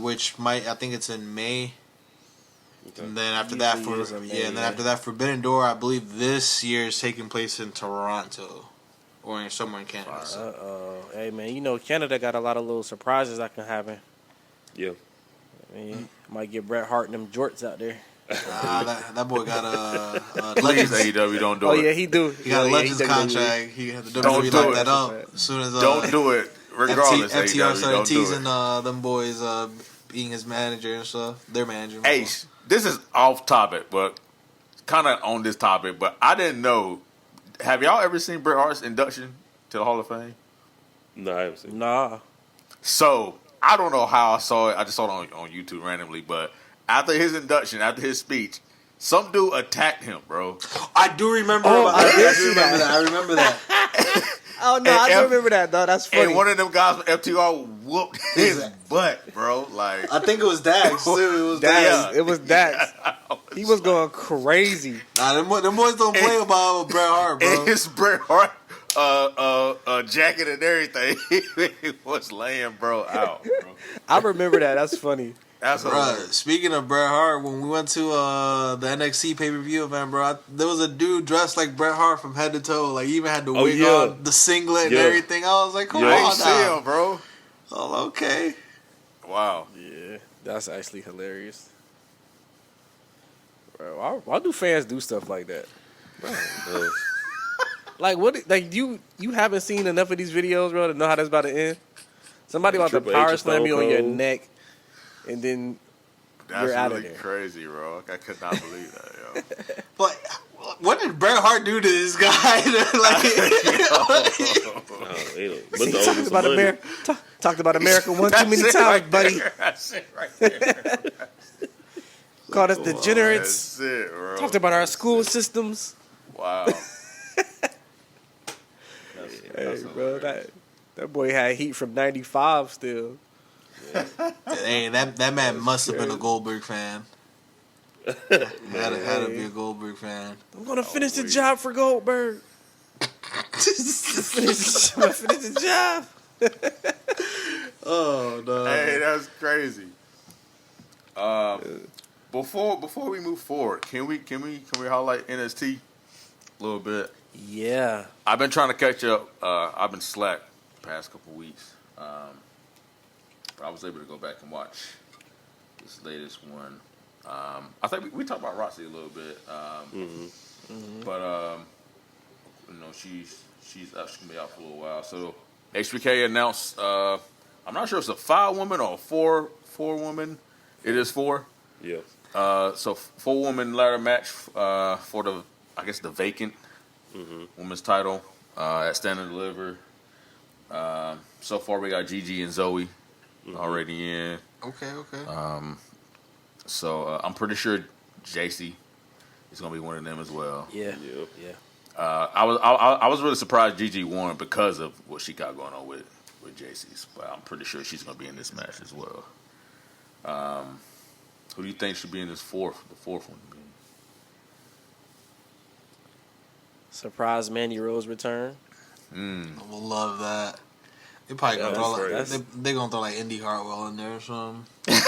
Which I think it's in May. Okay. And then after that after that Forbidden Door, I believe this year is taking place in Toronto or somewhere in Canada. Hey man, you know Canada got a lot of little surprises that can happen. Yeah. I mean, might get Bret Hart and them jorts out there. That boy got a Please, Legends. AEW, don't do it. Oh yeah, he do. He got a Legends contract. He had the Don't WWE do lock it. that up as soon as Don't do it. Regardless, FTR AEW, started don't do teasing it. them boys being his manager and stuff. Their manager. Hey, this is off topic, but kind of on this topic. But I didn't know. Have y'all ever seen Bret Hart's induction to the Hall of Fame? No, I haven't seen it. Nah. So I don't know how I saw it. I just saw it on YouTube randomly. But after his induction, after his speech, some dude attacked him, bro. I do remember. I remember that. Oh no, I do remember that though. That's funny. And one of them guys from FTR whooped his butt, bro. Like I think it was Dax too. It was Dax. Dax. It was Dax. He was going crazy. Nah, them boys don't play about Bret Hart, bro. And his Bret Hart jacket and everything. He was laying bro out, bro. I remember that. That's funny. That's Bro, hilarious. speaking of Bret Hart, when we went to the NXT pay-per-view event, bro, there was a dude dressed like Bret Hart from head to toe. Like, he even had the wig on, the singlet and everything. I was like, come I on ain't see now. him, bro. Oh, okay. Wow. Yeah, that's actually hilarious. Bro, why do fans do stuff like that? Bro, like what? Like you haven't seen enough of these videos, bro, to know how that's about to end. Somebody about to Triple power H, slam you on your Stone Cold. neck, and then That's you're out really of there. crazy, bro. I could not believe that, yo. But what did Bret Hart do to this guy? He talked about America. Talked about America one too many times, buddy. That's it right there. Called us degenerates. That's it, bro. Talked about our school systems. Wow. Hey, bro, that boy had heat from '95 still. Hey, that man must have been a Goldberg fan. Had to be a Goldberg fan. I'm gonna finish the job for Goldberg. finish the job. Oh no! Hey, that's crazy. Before we move forward, can we highlight NXT a little bit? Yeah. I've been trying to catch up. I've been slack the past couple weeks. But I was able to go back and watch this latest one. I think we talked about Roxy a little bit. But you know, she's actually gonna be out for a little while. So HBK announced. I'm not sure if it's a 5-woman or a 4-woman. It is 4. Yeah. So 4-woman ladder match for the vacant women's title at Stand and Deliver. So far we got Gigi and Zoe already in. Okay. So I'm pretty sure JC is gonna be one of them as well. Yeah. I was really surprised Gigi won because of what she got going on with JC's, but I'm pretty sure she's gonna be in this match as well. Who do you think should be in the fourth one? Surprise Mandy Rose return. I will love that. They probably gonna throw that's they're gonna throw like Indy Hartwell in there or something. They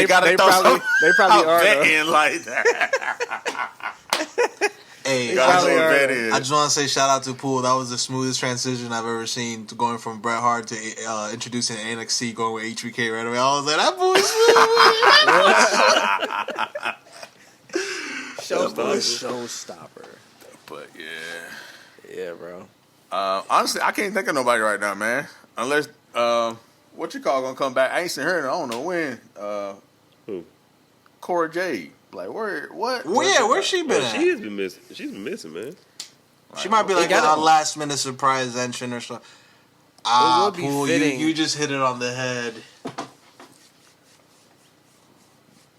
probably are. In like that. Hey, I just want to say shout out to Poole. That was the smoothest transition I've ever seen, to going from Bret Hart to introducing NXT, going with HBK right away. I was like, that boy's Showstopper. But Yeah, bro. honestly, I can't think of nobody right now, man. Unless what you call gonna come back? I ain't seen her in I don't know when. Who? Cora Jade. Like where? What? where's she been at? She's been missing. She's been missing, man. She might be like a last minute surprise entrant or something. would be Poole, fitting. you just hit it on the head.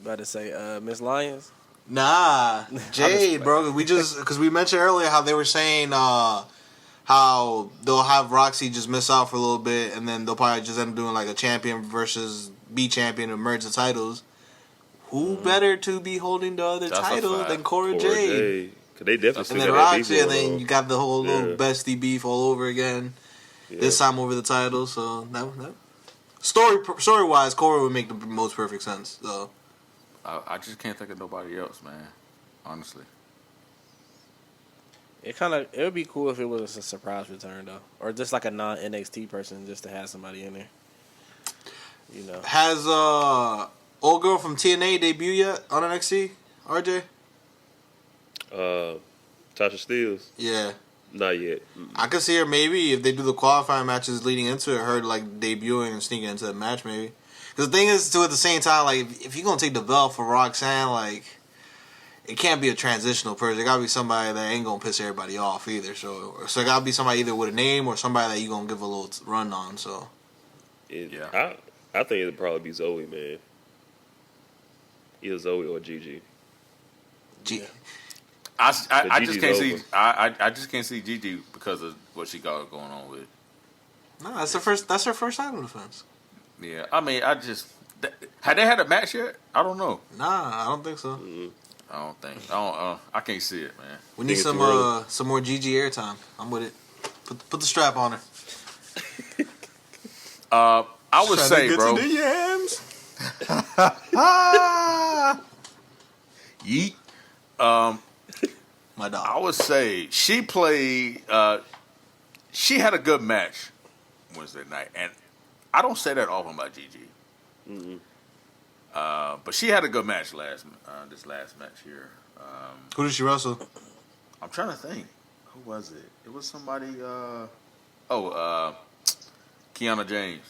About to say, Miss Lyons. Nah, Jade, bro. Because we mentioned earlier how they were saying how they'll have Roxy just miss out for a little bit, and then they'll probably just end up doing like a champion versus B champion and merge the titles. Who better to be holding the other title than Cora Jade? Cause they definitely And then got that Roxy, beef and then going you got the whole little bestie beef all over again. on. This time over the title, so that story wise, Cora would make the most perfect sense. So I just can't think of nobody else, man. Honestly. It would be cool if it was a surprise return though, or just like a non NXT person just to have somebody in there. You know, has old girl from TNA debuted yet on NXT? RJ? Tasha Steelz, Yeah, not yet. I could see her maybe if they do the qualifying matches leading into it, her like debuting and sneaking into the match maybe. Because the thing is, too, at the same time, like if you're gonna take the belt for Roxanne, like it can't be a transitional person. It gotta be somebody that ain't gonna piss everybody off either. So it gotta be somebody either with a name or somebody that you gonna give a little run on. So I think it'd probably be Zoe, man. Either Zoe or Gigi. I just Gigi's can't see. over. I just can't see Gigi because of what she got going on with. no, that's her first title defense. Yeah, I mean, had they had a match yet? I don't know. Nah, I don't think so. I don't think. I can't see it, man. We need Think it's some more Gigi airtime. I'm with it. Put the strap on her. I would say, bro. Yeet. My dog. I would say she played. She had a good match Wednesday night, and I don't say that often about Gigi. But she had a good match this last match here. Who did she wrestle? I'm trying to think. Who was it? It was somebody. Kiana James.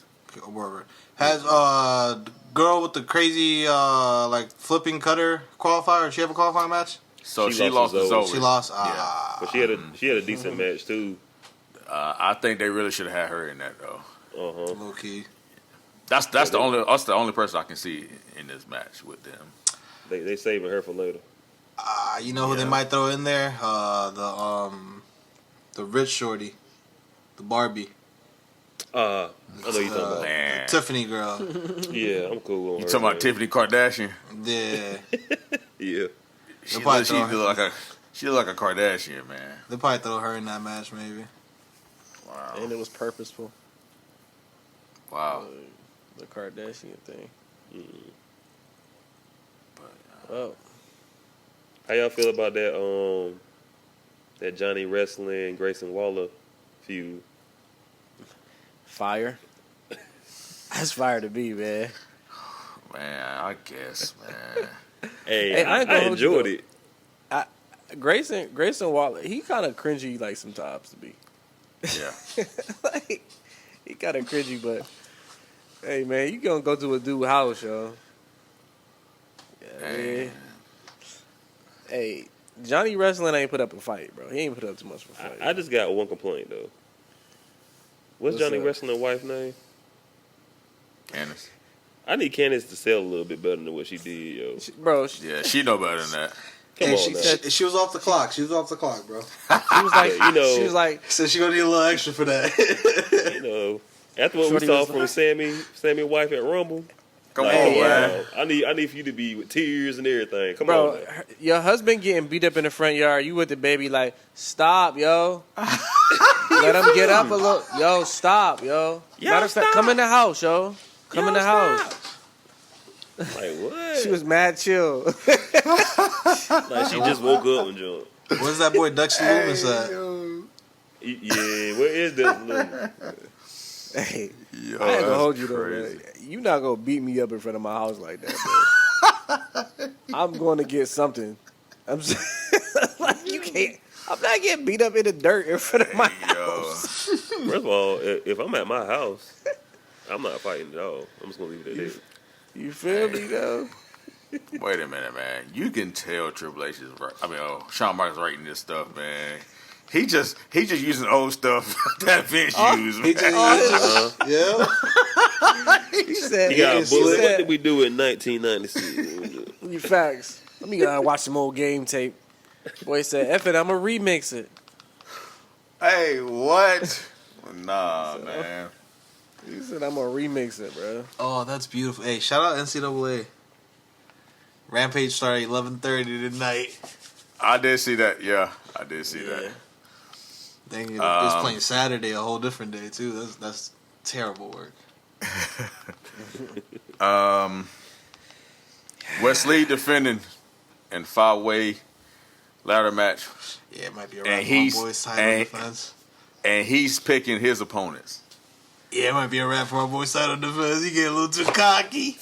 Whatever. Has the girl with the crazy like flipping cutter qualifier? She have a qualifying match? So She she lost lost to to Zoe. Zoe. She lost. Yeah. But she had a decent match too. I think they really should have had her in that though. Low key. That's the only person I can see in this match with them. They saving her for later. You know who they might throw in there? The rich shorty, the Barbie, I know you talking about. Man. Tiffany girl. Yeah, I'm cool on You her. talking about man. Tiffany Kardashian? Yeah, Yeah. She probably look throw like a Kardashian, man. they probably throw her in that match maybe. Wow. and it was purposeful. Wow. The Kardashian thing. But, Oh, How y'all feel about that Johnny Wrestling and Grayson Waller feud? fire. That's fire to be, man. man, I guess, man. Hey, Hey, I ain't I gonna hold you, enjoyed though. it. Grayson Waller, he kind of cringy like sometimes to be. Yeah. Like, he kind of cringy, but hey, man, you gonna go to a dude house, yo. Yeah, man. Hey, Johnny Wrestling ain't put up a fight, bro. He ain't put up too much of a fight. I just got one complaint though. What's What's Johnny up? Wrestling's wife's name? Candace. I need Candace to sell a little bit better than what she did, yo. Bro, Yeah, she know better than that. Come Hey, on she, now. she was off the clock. She was off the clock, bro. she was like, Yeah, you know- she was like, Said she gonna need a little extra for that. You know, after what Shorty we saw was from like- Sammy's wife at Rumble, Come like, on, Hey, man. I need for you to be with tears and everything. Come bro, on, man. your husband getting beat up in the front yard. You with the baby, like, stop, yo. Let him get up a little. Yo, stop, yo. Yo, Matter of fact, stop. come in the house, yo. Come in the house. Like what? She was mad chill. like she just woke up and jumped. Where's that boy Dexter Loomis at? Yeah, where is that? Hey, Yo, I ain't gonna that's hold you though, crazy. man. You not gonna beat me up in front of my house like that, bro. I'm going to get something. I'm like, you can't. I'm not getting beat up in the dirt in front of my Yo. house. First of all, if I'm at my house, I'm not fighting at all. I'm just gonna leave it at that. You feel me though? Wait a minute, man. You can tell Triple H is right. I mean, Shawn Michaels writing this stuff, man. He just using old stuff that Vince used. He just, yeah. He said, He got a he bullet. What said, did we do in 1996? "You facts. Let me watch some old game tape." Boy said, "F it, I'm gonna remix it." Hey, what? Nah, man. He said, "I'm gonna remix it, bro." Oh, that's beautiful. Hey, shout out NCAA. Rampage started 11:30 tonight. I did see that. Yeah, I did see that. Dang it, it's playing Saturday, a whole different day too. That's terrible work. Wesley defending in 5-way ladder match, Yeah, it might be a And wrap for he's- my boys' title and- defense. and he's picking his opponents. Yeah, it might be a wrap for my boys' title defense. He getting a little too cocky.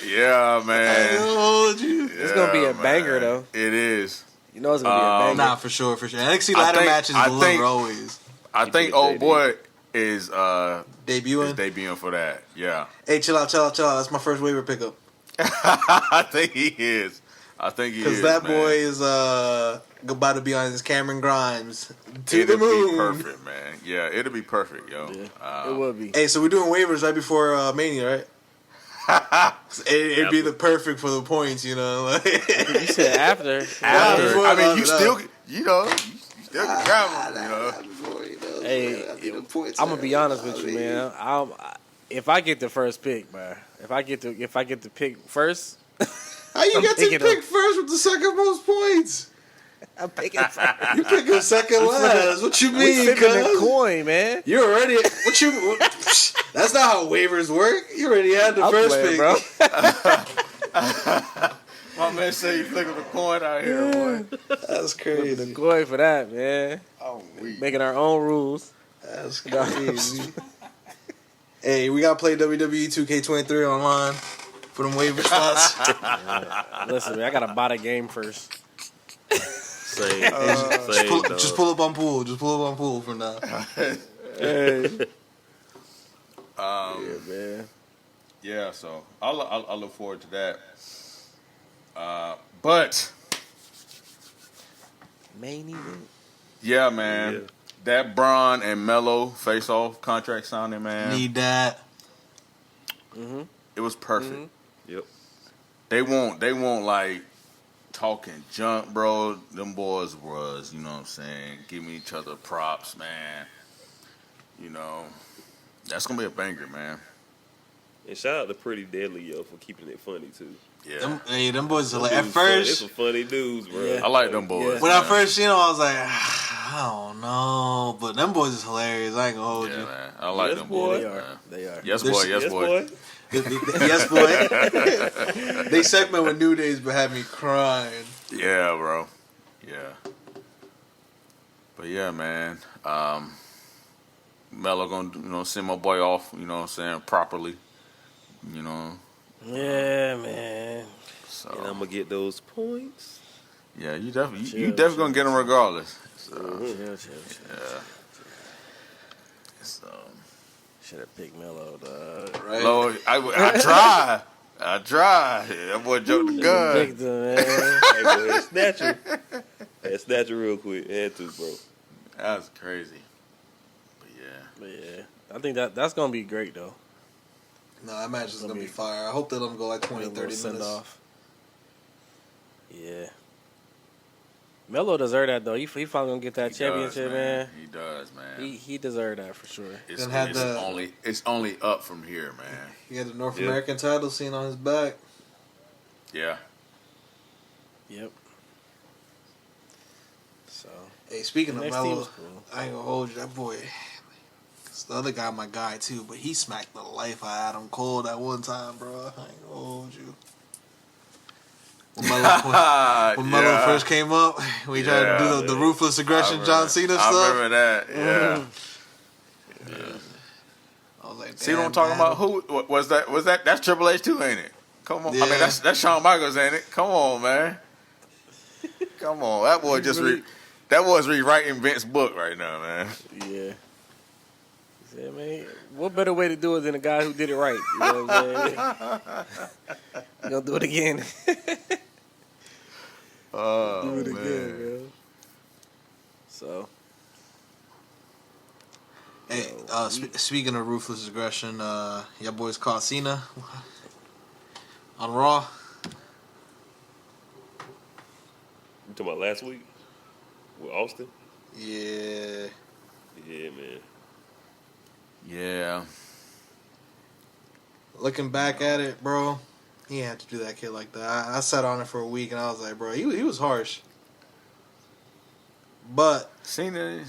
Yeah, I ain't man. gonna hold you. It's gonna be a Yeah, banger, man. though. It is. You know it's gonna be a banger. Nah, for sure. NXT ladder matches deliver always. I think picked old JD. boy is Debuting. debuting for that. Yeah. Hey, chill out. That's my first waiver pickup. I think he is. Because that boy is about to be on his Cameron Grimes to It'll the moon. be perfect, man. Yeah, it'll be perfect, yo. Yeah, it would be. Hey, so we're doing waivers right before Mania, right? It'd be the perfect for the points, you know. Like, You said after. After, before I mean, it you was still, up. you still can grab him, you know. Hey, I'm gonna be honest with you, man. If I get the first pick, man. If I get to pick first, how you I'm get to picking pick him. first with the second most points? I'm picking first. You pick him second last. What you We mean, flipping the cuz? coin, man. You already that's not how waivers work. You already had the I'll first play it, pick. bro. My man say you flicking the coin out here, boy. That's crazy. The coin for that, man. Oh, weak. Making our own rules. That's crazy. Hey, we gotta play WWE 2K23 online for them waiver spots. Listen, man, I gotta buy the game first. Same. Just pull up on pool. Just pull up on pool for now. Hey. Yeah, man. Yeah, so I look forward to that. But Main event. yeah, man, Yeah. that Braun and Melo face-off contract signing, man, Need that. it was perfect. Yep. They won't like talking junk, bro. Them boys was, you know what I'm saying, giving each other props, man. You know, that's gonna be a banger, man. And shout out to Pretty Deadly, yo, for keeping it funny, too. Yeah, Them boys are like, at Dudes funny. It's first, some funny dudes, bro. Yeah. I like them boys. when I man. first seen them, I was like, I don't know. But them boys is hilarious. I ain't gonna hold Yeah, you. man, I like Yes, them boy. boys. They are. man. They are. Yes, boy. Yes, Yes, boy. boy. Yes, boy. They segment with New Days, but had me crying. Yeah, bro. Yeah. But yeah, man. Melo gonna send my boy off, you know what I'm saying, properly. You know. Yeah, man. So And I'm going to get those points. yeah, you definitely Chill, gonna get him regardless. So, Chill. yeah. So Should have picked Melo, dog. Right? Lord, I tried. I tried. That boy joked the gun. Picked him, man. Hey, go ahead, snatch her. Hey, snatch her real quick. Had to, bro. That was crazy. But yeah. But yeah, I think that's gonna be great though. No, that match is gonna be fire. I hope they don't go like 20, A 30 little minutes. send off. Yeah. Melo deserve that though. He finally gonna get that He championship, does, man. He does, man. He deserved that for sure. It's, Then had it's the- only up from here, man. He had the North Yeah. American title scene on his back. Yeah. Yep. So Hey, speaking of next team Melo, was cool. I ain't gonna hold you. That boy, it's the other guy, my guy too, but he smacked the life out of Adam Cole that one time, bro. I ain't gonna hold you. When Melo first came up, we tried to do the ruthless aggression John Cena I stuff. remember that. Yeah. I was like, See what I'm damn, talking man. about? Who was that? Was that's Triple H too, ain't it? Come on. I Yeah. mean, that's Shawn Michaels, ain't it? Come on, man. Come on. That boy that boy's rewriting Vince's book right now, man. Yeah. He said, man, what better way to do it than a guy who did it right? You know what I'm saying? You gonna do it again. Oh, do it man. again, bro. So Hey, speaking of ruthless aggression, your boys caught Cena on Raw. You talking about last week with Austin? Yeah. Yeah, man. Yeah. Looking back at it, bro, he had to do that kid like that. I sat on it for a week and I was like, bro, he was harsh. But Cena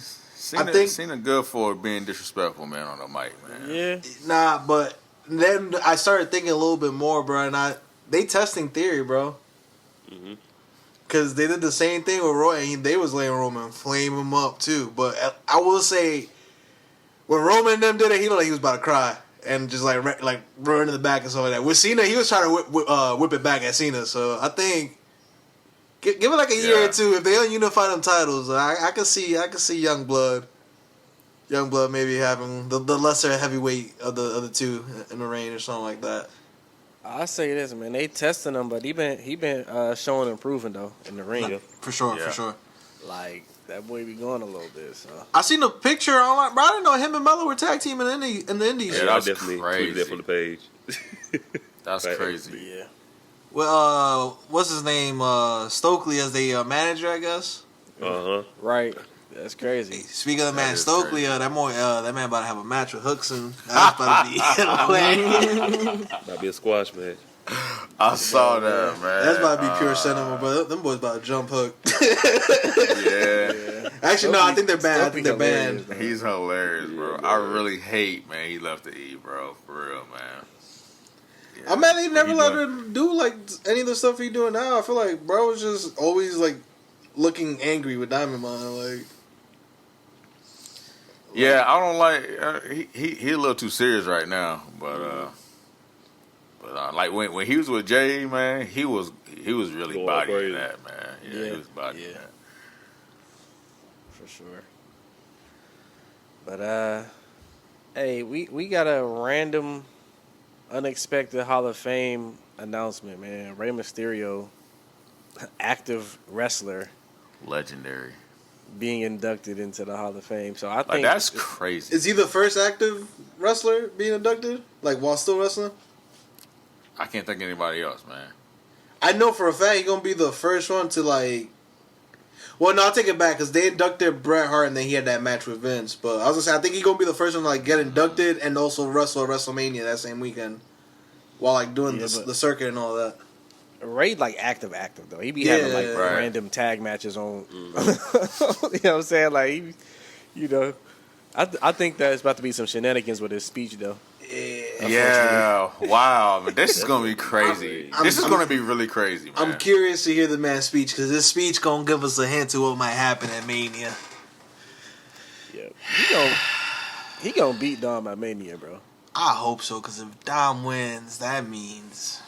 good for being disrespectful, man, on the mic, man. Yeah. nah, but then I started thinking a little bit more, bro, and they testing theory, bro. Mm-hmm. Cause they did the same thing with Roy, and they was letting Roman flame him up too. But I will say, when Roman and them did it, he looked like he was about to cry and just like run in the back and stuff like that. With Cena, he was trying to whip it back at Cena. So I think give it like a year or two. If they don't unify them titles, I can see Youngblood maybe having the lesser heavyweight of the two in the reign or something like that. I say this, man. They testing him, but he been showing improving though in the ring. Yeah. For sure. Like that boy be going a little bit. So I seen a picture online, bro. I didn't know him and Mello were tag team in the Indies. Yeah, I that's definitely crazy. tweeted that from the page. That's Right. crazy. yeah. Well, what's his name? Stokely as the manager, I guess. Right. That's crazy. Speaking of the man is Stokely, crazy. that man about to have a match with Hook soon. That's about to be hilarious. Might be a squash match. I saw that, man. That's about to be pure cinema, but them boys about to jump Hook. Yeah. Actually, no, I think they're banned. I think they're Hilarious, banned. though. He's hilarious, bro. I really hate, man, he left the E, bro. For real, man. Yeah. I'm mad he never What let he her do like any of the stuff he doing now. I feel like bro was just always like looking angry with Diamond Mine. Like, Yeah, I don't like. He a little too serious right now, but like when he was with Jay, man, he was really Going bodying crazy. that, man. Yeah, he was bodying that. For sure. But hey, we got a random, unexpected Hall of Fame announcement, man. Rey Mysterio, active wrestler, Legendary. being inducted into the Hall of Fame. So I Like think that's crazy. is he the first active wrestler being inducted? Like while still wrestling? I can't think of anybody else, man. I know for a fact he's gonna be the first one to like. Well, no, I'll take it back because they inducted Bret Hart and then he had that match with Vince. But I was gonna say I think he's gonna be the first one to like get inducted and also wrestle at WrestleMania that same weekend, while like doing the circuit and all that. Ray like active though. He be having like Right. random tag matches on. You know what I'm saying? Like he, you know, I think that it's about to be some shenanigans with his speech though. Yeah, wow, man, this is gonna be crazy. This is gonna be really crazy, man. I'm curious to hear the man's speech because this speech gonna give us a hint to what might happen at Mania. Yeah, he gonna beat Dom at Mania, bro. I hope so because if Dom wins, that means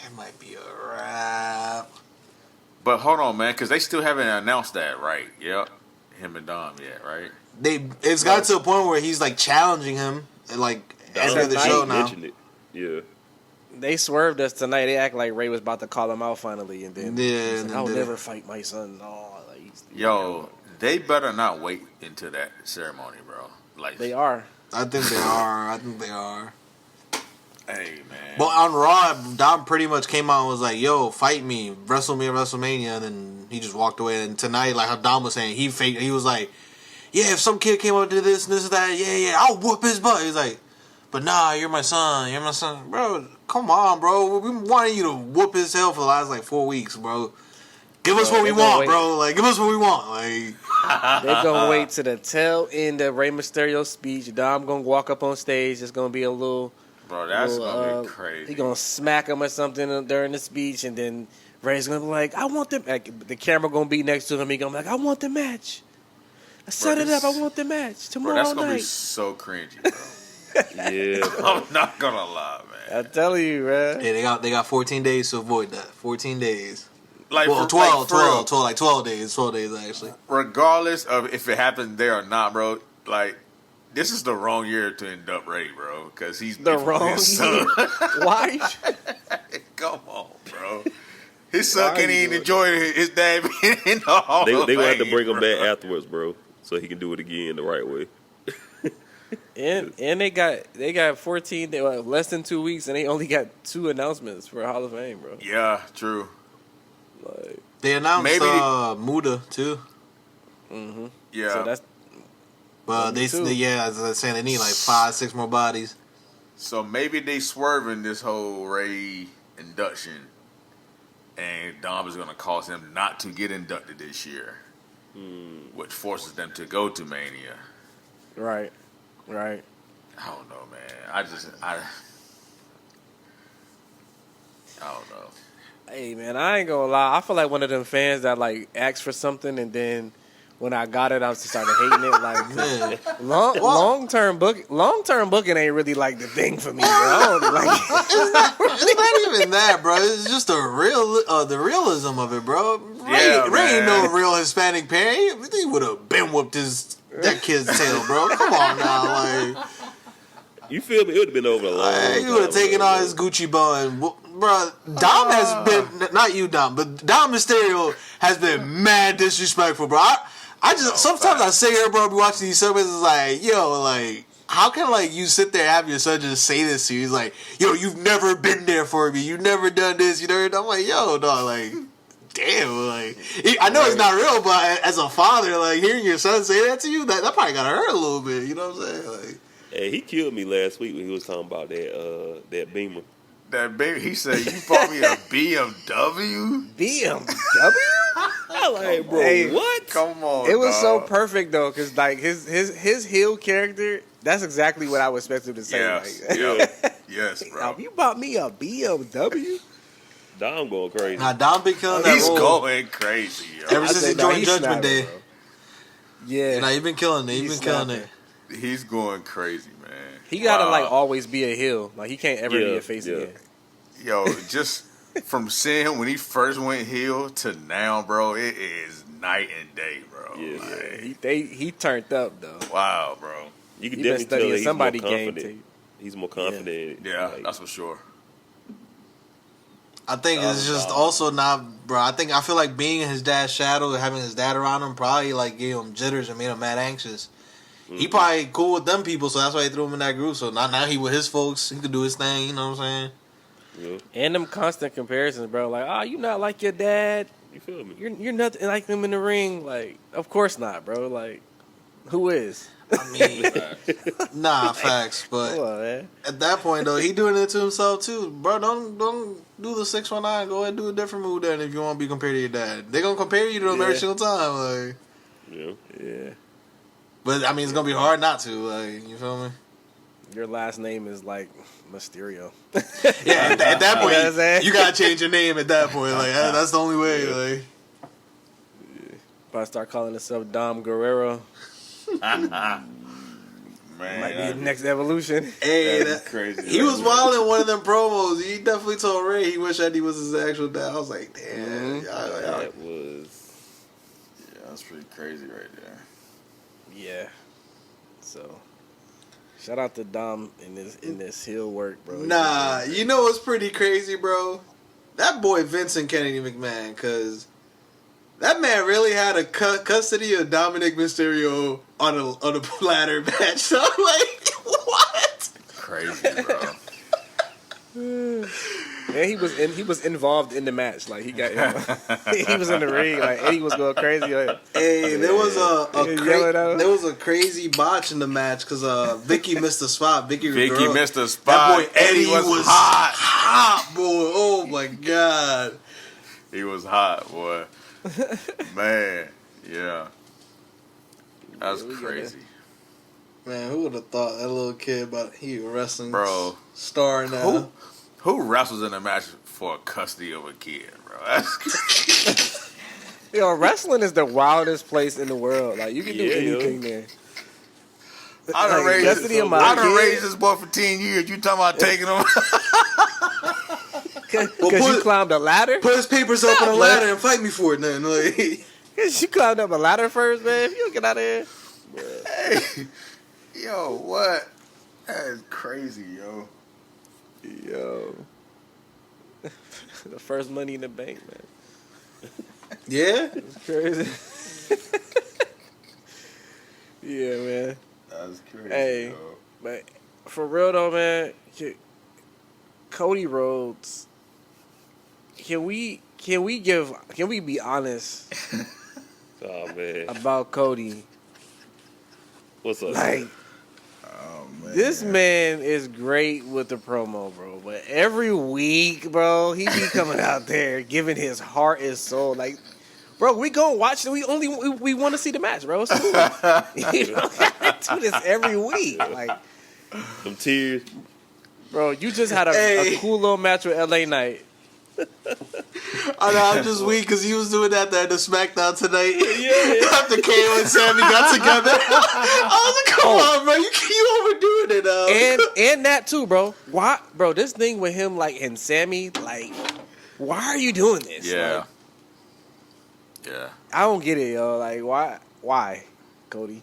it might be a wrap. But hold on, man, because they still haven't announced that, right? Yep, him and Dom yet, right? It's got to a point where he's like challenging him and like after the show now. Mentioned it. Yeah. They swerved us tonight. They act like Ray was about to call him out finally, and then Yeah, he's and like, then I'll did never it. fight my son. No, like, Yo, they better not wait until that ceremony, bro. Like they are. I think they are. Hey, man. But on Raw, Dom pretty much came out and was like, "Yo, fight me, wrestle me at WrestleMania," and then he just walked away. And tonight, like how Dom was saying, he was like, "Yeah, if some kid came up to this and this and that, yeah, I'll whoop his butt." He's like, "But nah, you're my son, bro. Come on, bro. We wanted you to whoop his hell for the last like 4 weeks, bro. Give us what we want, bro. Like, give us what we want, like." They're gonna wait to the tail end of Rey Mysterio's speech. Dom gonna walk up on stage. It's gonna be a little. Bro, that's gonna be crazy. He gonna smack him or something during the speech, and then Ray's gonna be like, "I want the." Like, the camera gonna be next to him. He gonna be like, "I want the match. I set it up. I want the match tomorrow Bro, that's gonna night." be so cringy, bro. Yeah. I'm not gonna lie, man. I tell you, man. Yeah, they got 14 days to avoid that. 14 days. Like, Well, for- 12, like, for real, 12 days. 12 days, actually. regardless of if it happened there or not, bro. Like, this is the wrong year to induct Ray, bro, because he's The different from wrong his son. Why? Come on, bro. His son Why can't you even do it? enjoy his dad being in the Hall They of gonna have to Fame, bring him bro. back afterwards, bro, so he can do it again the right way. And they got 14 less than 2 weeks, and they only got 2 announcements for Hall of Fame, bro. Yeah, true. Like, They announced Maybe- Muda too, Yeah. so that's but Me too. as I was saying, they need like 5-6 more bodies. So maybe they swerving this whole Ray induction, and Dom is going to cause him not to get inducted this year, which forces them to go to Mania. right. I don't know, man. I don't know. Hey, man, I ain't gonna lie. I feel like one of them fans that like asked for something, and then when I got it, I was just started hating it. Like, Man, long term booking ain't really like the thing for me, bro. I don't like. it's not even that, bro. It's just the realism of it, bro. Yeah, Ray ain't man. no real Hispanic parent. He would have been whooped that kid's tail, bro. Come on now, like. You feel me? It would have been over a long time. He would have taken all his Gucci bun and, bro. Dom has been not you, Dom, but Dom Mysterio has been mad disrespectful, bro. I just sometimes I sit here, bro, be watching these services, like, yo, like, how can like you sit there and have your son just say this to you? He's like, yo, you've never been there for me, you've never done this, you never. I'm like, yo, dog, like, damn, like, I know it's not real, but as a father, like, hearing your son say that to you, that probably gotta hurt a little bit. You know what I'm saying? Like. Hey, he killed me last week when he was talking about that Beamer. That baby, he said, you bought me a BMW? BMW. I like, bro, Hey, what? Come on, It was so dog. perfect though, cause like his heel character. That's exactly what I would expect him to say. Yes, Like, yeah. Yes, bro. you bought me a BMW. Dom going crazy. Nah, Dom been killing that He's role going crazy, yo. ever I since said, he nah, joined he's Judgment snapping, Day. bro. Yeah, Nah, he been killing it. He He's been killing snapping. it. He's going crazy, man. he gotta Wow. like always be a heel. Like he can't ever be Yeah, a face yeah. again. Yo, just from seeing him when he first went heel to now, bro, it is night and day, bro. Yeah. Like, He turned up though. wow, bro. You can He been definitely tell studying that he's somebody more game confident. tape. He's more confident. Yeah, Like, that's for sure. I think it's just also not, bro. I feel like being in his dad's shadow, having his dad around him, probably like gave him jitters and made him mad anxious. He probably cool with them people, so that's why they threw him in that group. So now he with his folks, he could do his thing. You know what I'm saying? yeah. And them constant comparisons, bro. Like, oh, you not like your dad. You feel me? You're nothing like them in the ring. Like, of course not, bro. Like, who is? I mean, nah, facts. But Come on, man. at that point, though, he doing it to himself too, bro. Don't do the 619. Go ahead and do a different move then if you want to be compared to your dad. They gonna compare you to him every Yeah. single time, like. Yeah. Yeah. But I mean, it's gonna be hard not to, like, you feel me? Your last name is like Mysterio. Yeah, at that You know what I'm point, saying? you gotta change your name. At that point, like that's the only way. Like, If I start calling myself Dom Guerrero, Man, might be the next evolution. hey, that'd be crazy. he was wild in one of them promos. He definitely told Ray he wished that he was his actual dad. I was like, damn, y'all- That was. Yeah, that's pretty crazy right there. Yeah. So, shout out to Dom in this heel work, bro. Nah, you know what's pretty crazy, bro? That boy Vincent Kennedy McMahon, cause that man really had a custody of Dominic Mysterio on a ladder match. So I'm like, what? Crazy, bro. And he was involved in the match. Like he got he was in the ring. Like Eddie was going crazy. Like, Hey, there was yelling at him. there was a crazy botch in the match because Vicky missed the spot. Vicky missed the That spot. boy Eddie was hot. hot, boy. Oh my god. He was hot, boy. Man, yeah. That's Yeah, we crazy. Man, who would have thought that little kid about he a wrestling Bro. star now? Who wrestles in a match for custody of a kid, bro? That's yo, wrestling is the wildest place in the world. Like you can do Yeah, anything there. I done Like, raised custody of my I done kid. raised this boy for 10 years. You talking about taking him? Because you climbed a ladder. Put his papers up on a Nah, ladder and fight me for it, then. Like, Cause you climbed up a ladder first, man. If you don't get out of here, Hey, yo, what? That is crazy, yo. yo, the first money in the bank, man. yeah. Crazy. Yeah, man. That's is crazy. Hey. Yo. But for real though, man, Cody Rhodes. Can we be honest Oh man, about Cody? what's up? Like, Oh man. this man is great with the promo, bro. But every week, bro, he be coming out there giving his heart and soul. Like, bro, we gonna watch it. We want to see the match, bro. It's cool. You know, I do this every week. Like, Some tears. bro, you just had a cool little match with LA Knight. I know, I'm just weak because he was doing that at the Smackdown tonight. Yeah. After KO and Sammy got together. I was like, come on, bro. You overdoing it. And that too, bro. Why, bro? This thing with him, like, and Sammy, like, why are you doing this? Yeah. Like, Yeah. I don't get it, yo. Like, why, Cody?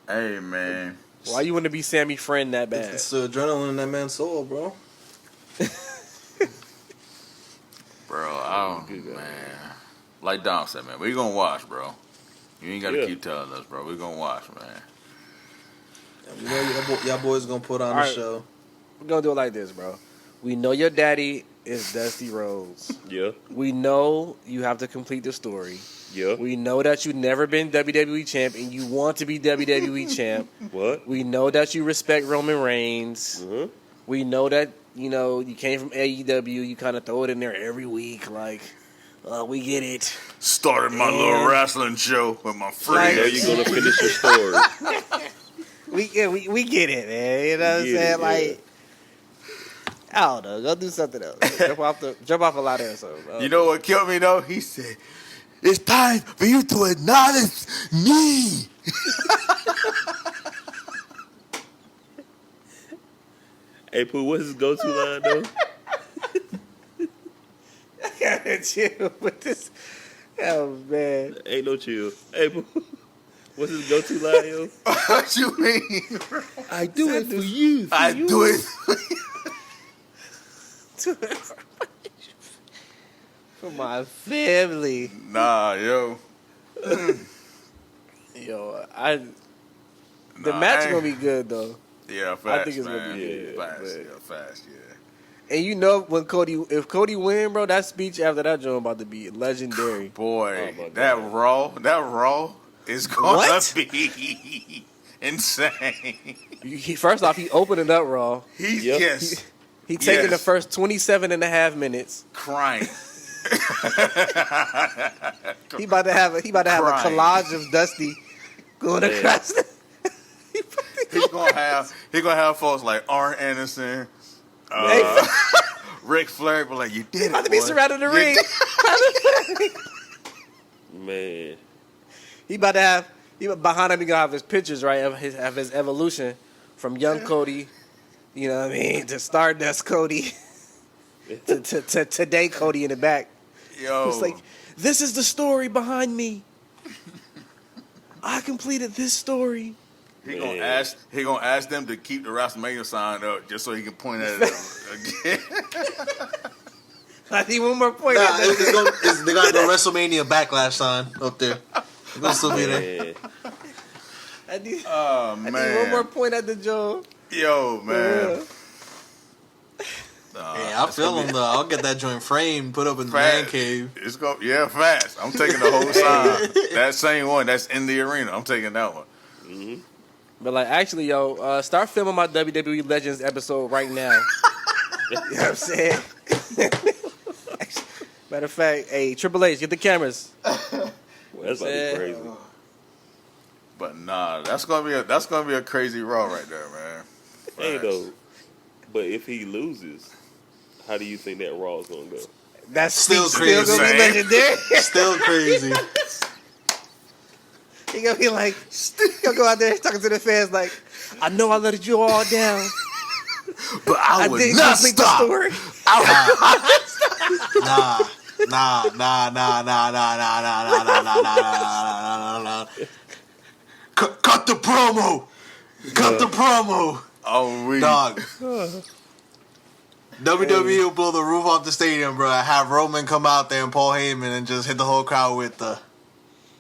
Hey man. Why you want to be Sammy's friend that bad? It's the adrenaline in that man's soul, bro. Bro, I don't, man. Like Dom said, man, we gonna watch, bro. You ain't gotta keep telling us, bro. We gonna watch, man. You know, y'all boys gonna put on All the right. show. We're gonna do it like this, bro. We know your daddy is Dusty Rhodes. Yeah, We know you have to complete the story. yeah. We know that you've never been WWE champ and you want to be WWE champ. What? We know that you respect Roman Reigns. Uh-huh. We know that, you know, you came from AEW. You kind of throw it in there every week. Like, we get it. Started my And- little wrestling show with my I friends. know you're gonna finish your story. We get it, man. You know what I'm We get saying? it, Like, I don't know. Go do something else. jump off a lot of episodes. You know what killed me though? He said, "It's time for you to acknowledge me." Hey, Pooh, what's his go-to line though? I gotta chill with this. Oh man. Ain't no chill. Hey, Pooh, what's his go-to line, yo? What you mean? I do it for you. I do it. For my family. Nah, yo. Yo, the Nah, match I gonna ain't- be good though. Yeah, fast, think it's gonna man. be good, Fast, but- yeah, fast, yeah. And you know when if Cody win, bro, that speech after that joint about to be legendary. Boy, Oh, my that God. Raw is gonna What? be insane. First off, he opened it up Raw. He's Yep. just He taking Yes. the first 27 and a half minutes. crying. He about to have a Crying. collage of Dusty going Man. across. He's gonna have folks like Arn Anderson, Hey, Ric Flair, but like you did it. about to be boy. surrounded in the You ring. did- Man, He about to have behind him. He gonna have his pictures right of his evolution from young Cody, you know what I mean, to Stardust Cody, to today Cody in the back. Yo, It's like, this is the story behind me. I completed this story. he gonna Man. ask them to keep the WrestleMania sign up just so he can point at it again. I need one more point. Nah, they got the WrestleMania backlash sign up there. It's gonna still be there. man. I need Oh one more man, point at the Joe. yo man. Yeah, I feel him though. I'll get that joint framed, put up in the man Fast. cave. It's go fast. I'm taking the whole sign. That same one that's in the arena. I'm taking that one. But like, actually, yo, start filming my WWE Legends episode right now. You know what I'm saying? Matter of fact, hey, Triple H, get the cameras. That's about to be crazy. But nah, that's gonna be a crazy Raw right there, man. Hey, Facts. though. But if he loses, how do you think that Raw is gonna go? That's Still still crazy. gonna be legendary. Still crazy. He gonna be like, he gonna go out there talking to the fans like, I know I let you all down. But I would didn't not complete stop. the story. Nah. Cut the promo. Cut the promo. Oh, we Dog. WWE will blow the roof off the stadium, bro. Have Roman come out there and Paul Heyman and just hit the whole crowd with the.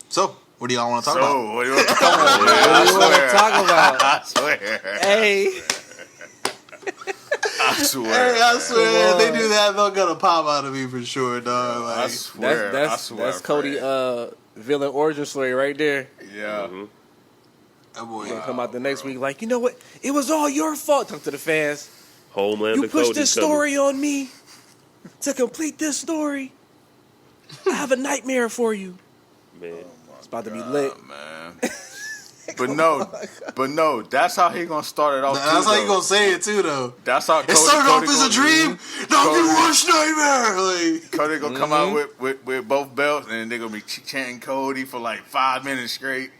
So, What do y'all want to talk So, about? what do you want to talk about? What do you want to talk about? I swear. Hey, I swear. Hey, I swear, Come if they on. do that, they'll get a pop out of me for sure, dog. I Like, swear. that's Cody villain origin story right there. Yeah. Mhm. that boy. He's gonna come out the next week like, you know what? It was all your fault. Talk to the fans. Homelander You pushed Cody's this coming. story on me to complete this story. I have a nightmare for you. Man, It's about to be lit. Man. But no, that's how he gonna start it off. That's too, how you though. gonna say it too, though. That's how It started off as a dream. Now Cody- your worst nightmare. Like, Cody gonna come out with both belts, and they're gonna be chanting Cody for like 5 minutes straight,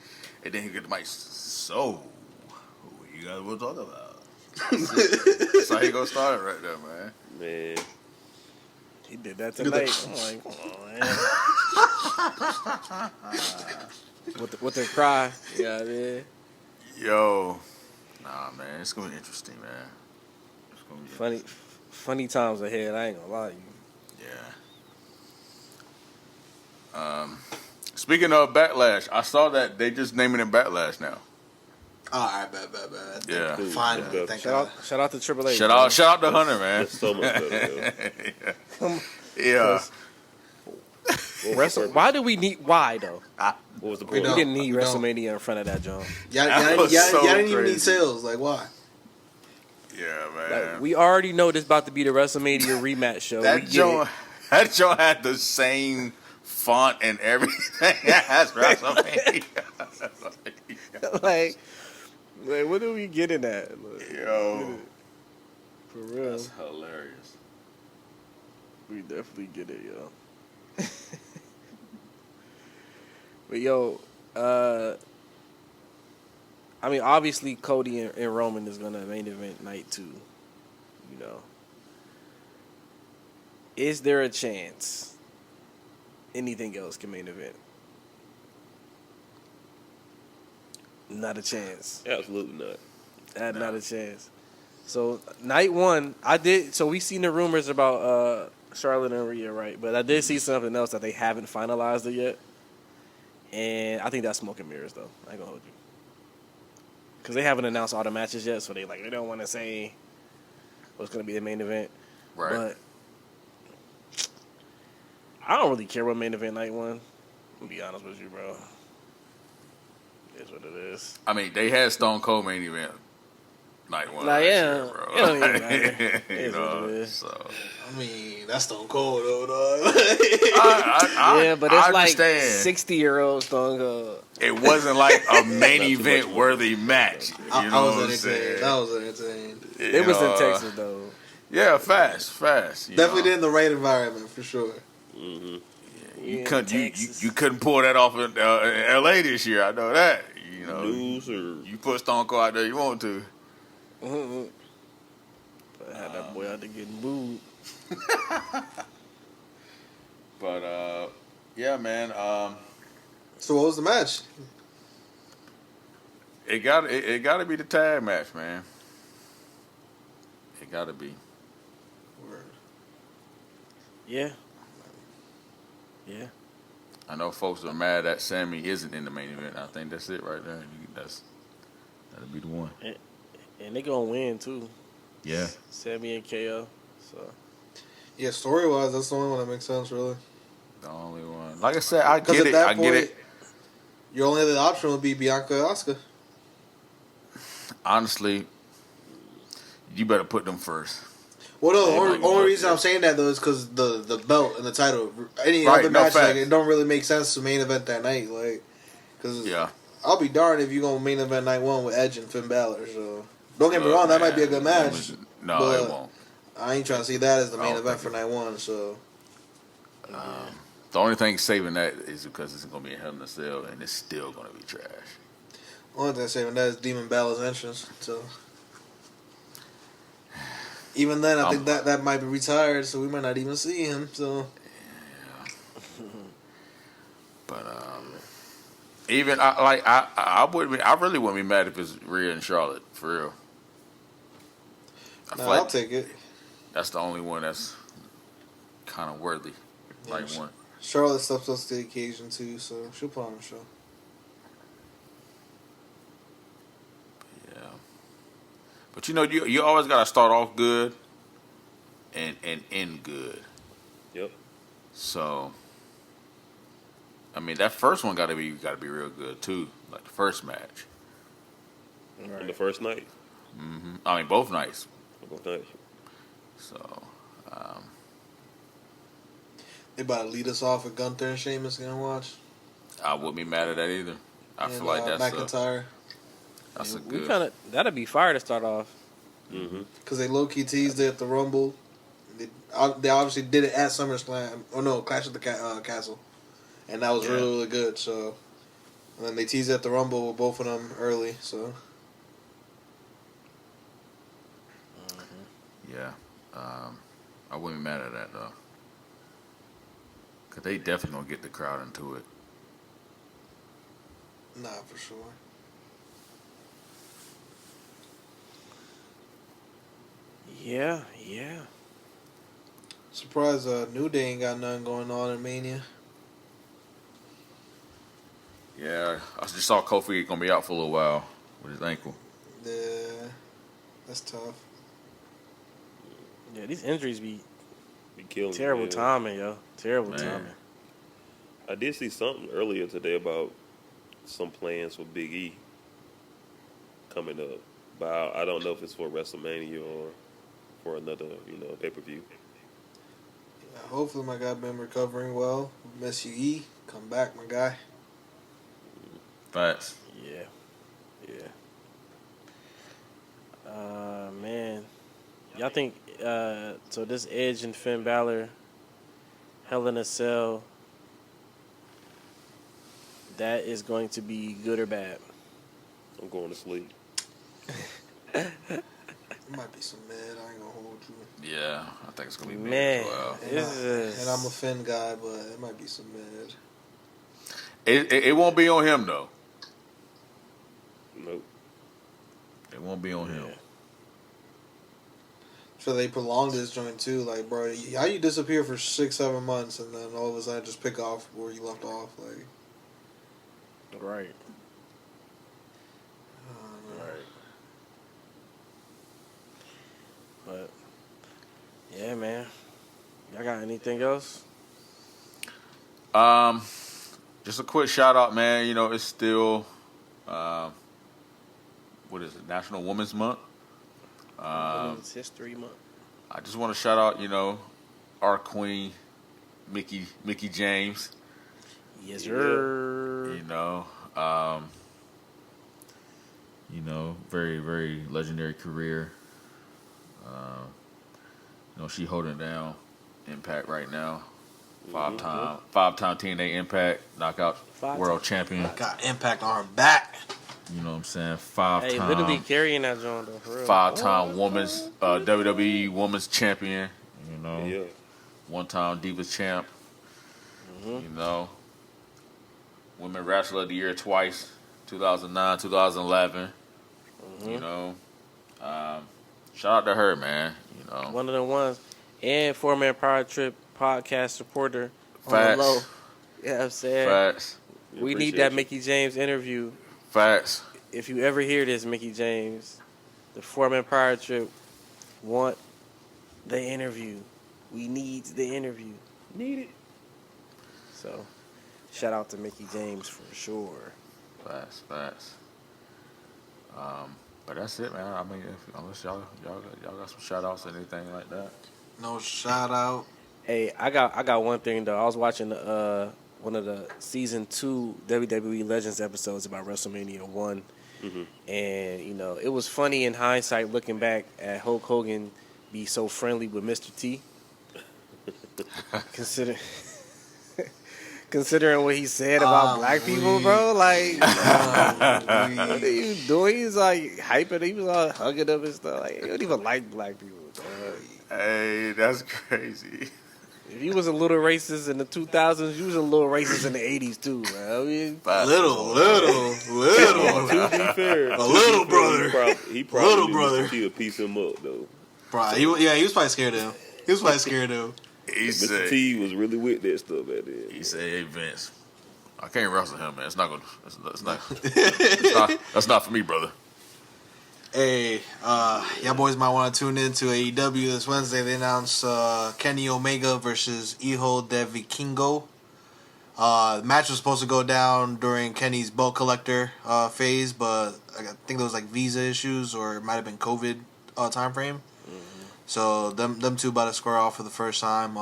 and then he get the mic. So, what you guys will talk about? That's how he gonna start it right there, man. man. He did that Look at tonight. I'm like, come on, man. with the cry. Yeah, man. Yo, nah, man, it's gonna be interesting, man. It's gonna be Funny times ahead. I ain't gonna lie to you. Yeah. Speaking of Backlash, I saw that they just naming it Backlash now. all right, bad. Yeah. Cool. Finally, That's thank Shout God. out to Triple H. Shout out to Hunter, man. That's so much better. Yeah. Why do we need? Why though? What was the We We point? don't. didn't need we don't. WrestleMania in front of that, John. Y'all That was so didn't even crazy. need sales. Like, why? Yeah, man. Like, we already know this about to be the WrestleMania rematch show. We that get joint had the same font and everything as WrestleMania. it. like, what are we getting at? Like, Yo, for real, that's hilarious. we definitely get it, yo. But yo, I mean, obviously Cody and Roman is gonna main event night 2. You know, is there a chance anything else can main event? Not a chance. Absolutely not. Not a chance. So night 1, so we seen the rumors about Charlotte and Rhea, right? But I did see something else that they haven't finalized it yet. And I think that's smoke and mirrors, though. I ain't gonna hold you. Because they haven't announced all the matches yet, so they don't want to say what's going to be the main event. Right. But I don't really care what main event night 1. I'll be honest with you, bro. It is what it is. I mean, they had Stone Cold main event night 1. Like, last yeah, year, bro. it don't even matter. It You is what know, it is. so I mean, that's Stone Cold though, dog. Yeah, but it's I like understand. 60-year-olds Stone Cold. It wasn't like a main Not too event much. worthy match. You I know was what I'm entertained. saying? That was entertained. It was in know, Texas, though. Yeah, fast. Definitely know. in the right environment for sure. Mm-hmm. You In couldn't. Texas. You couldn't pull that off in L.A. this year. I know that. You know, Loser. you put Stone Cold out there, you want to. Mm-hmm. But I had that boy out there getting booed. But yeah, man. So what was the match? It got to be the tag match, man. It got to be. Yeah. Yeah. I know folks are mad that Sammy isn't in the main event. I think that's it right there. That'll be the one. And they gonna win, too. Yeah. Sammy and KO. So. Yeah, story wise, that's the only one that makes sense, really. The only one. Like I said, I Because get at it. that I point, get it. your only other option would be Bianca and Asuka. Honestly, you better put them first. Well, no, the They only, might only be reason I'm saying that though is because the belt and the title, any Right, other no match, like facts. it don't really make sense to main event that night, like, because Yeah. I'll be darned if you gonna main event night 1 with Edge and Finn Balor. So don't get me wrong, that might be a good match. No, but it won't. I ain't trying to see that as the I main don't event think for night 1. So The only thing saving that is because it's going to be a Hell in a Cell, and it's still going to be trash. only thing saving that is Demon Balor's entrance. So even then, I think that might be retired, so we might not even see him. So But even I really wouldn't be mad if it's Rhea and Charlotte for real. I feel like I'll take it. that's the only one that's kind of worthy. Like one. Charlotte steps up to the occasion too, so she'll put on a show. But you always got to start off good and end good. Yep. So, I mean, that first one got to be real good too, like the first match. Right. On the first night. Mm-hmm. I mean, both nights. Both nights. So, they about to lead us off with Gunther and Sheamus. Gonna watch. I wouldn't be mad at that either. I feel like that's McIntyre. That's a we good. That'd be fire to start off. Because they low key teased it at the Rumble. They obviously did it at SummerSlam. Oh no, Clash at the Castle, and that was really good. So, and then they teased it at the Rumble with both of them early. So. Yeah, I wouldn't be mad at that though, cause they definitely gonna get the crowd into it. Nah, for sure. Yeah. Surprised New Day ain't got nothing going on in Mania. Yeah, I just saw Kofi gonna be out for a little while with his ankle. Yeah, that's tough. Yeah, these injuries be killing terrible me, timing, yo. Terrible timing. I did see something earlier today about some plans for Big E coming up, but I don't know if it's for WrestleMania or for another, pay-per-view. Yeah, hopefully my guy been recovering well. Miss you, E. Come back, my guy. Facts. Yeah. Man. Y'all think, so this Edge and Finn Balor, Hell in a Cell, that is going to be good or bad? I'm going to sleep. It might be some mid. I ain't gonna hold you. Yeah, I think it's gonna be Man, mid as well. And I'm a Finn guy, but it might be some mid. It won't be on him though. Nope. It won't be on him. So they prolonged this joint too. Like, bro, how you disappear for 6-7 months and then all of a sudden just pick off where you left off? Like, Right. But, yeah, man. Y'all got anything else? Just a quick shout out, man. It's still, what is it? National Women's Month. Women's History Month. I just want to shout out, our queen, Mickey James. Yes, sir. Very, very legendary career. She holding down Impact right now. Five-time TNA Impact Knockout World Champion. got Impact on her back. You know what I'm saying? Five-time. Hey, literally carrying that joint though, for real. Five-time women's WWE Women's Champion. Yeah. One-time Divas Champ. Women Wrestler of the Year twice, 2009, 2011. Shout out to her, man. One of the ones. And 4-Man Power Trip podcast supporter. Facts. On the low. You know what I'm saying? Facts. We need that Mickey James interview. Facts. If you ever hear this, Mickey James, the 4-Man Power Trip want the interview. We need the interview. Need it. So, shout out to Mickey James for sure. Facts. But that's it, man. I mean, unless y'all got some shout outs or anything like that. No shout out. Hey, I got one thing though. I was watching one of the season 2 WWE Legends episodes about WrestleMania 1. And it was funny in hindsight looking back at Hulk Hogan be so friendly with Mr. T. Considering what he said about black people, bro, like, what are you doing? He's like hyping, he was all hugging them and stuff. Like, he don't even like black people. Dog. Hey, that's crazy. If you was a little racist in the 2000s, you was a little racist in the 80s too, man. I mean, little. To be fair, a little brother. He probably Little brother. Mr. T would piece him up though. Bro, he was probably scared of him. Mr. T was really with that stuff back then. He said, "Hey Vince, I can't wrestle him, man. It's not gonna. That's not for me, brother." Hey, y'all boys might want to tune in to AEW this Wednesday. They announced Kenny Omega versus Hijo de Vikingo. The match was supposed to go down during Kenny's belt collector phase, but I think there was like visa issues or it might have been COVID time frame. So them two about to square off for the first time.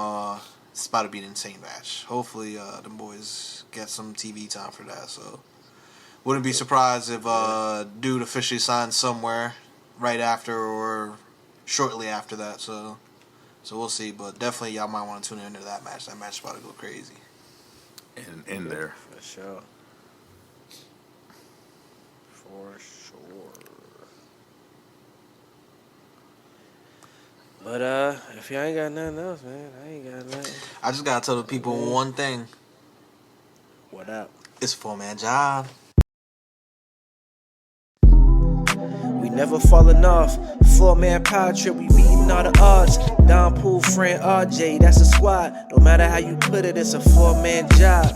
It's about to be an insane match. Hopefully, them boys get some TV time for that. So wouldn't be surprised if dude officially signs somewhere right after or shortly after that. So we'll see. But definitely, y'all might want to tune into that match. That match is about to go crazy. In there. For sure. For sure. But if y'all ain't got nothing else, man, I ain't got nothing. I just gotta tell the people one thing. What up? It's a 4-man job. We never falling off. 4-man power trip, we beating all the odds. Don Pool, friend RJ, that's a squad. No matter how you put it, it's a 4-man job.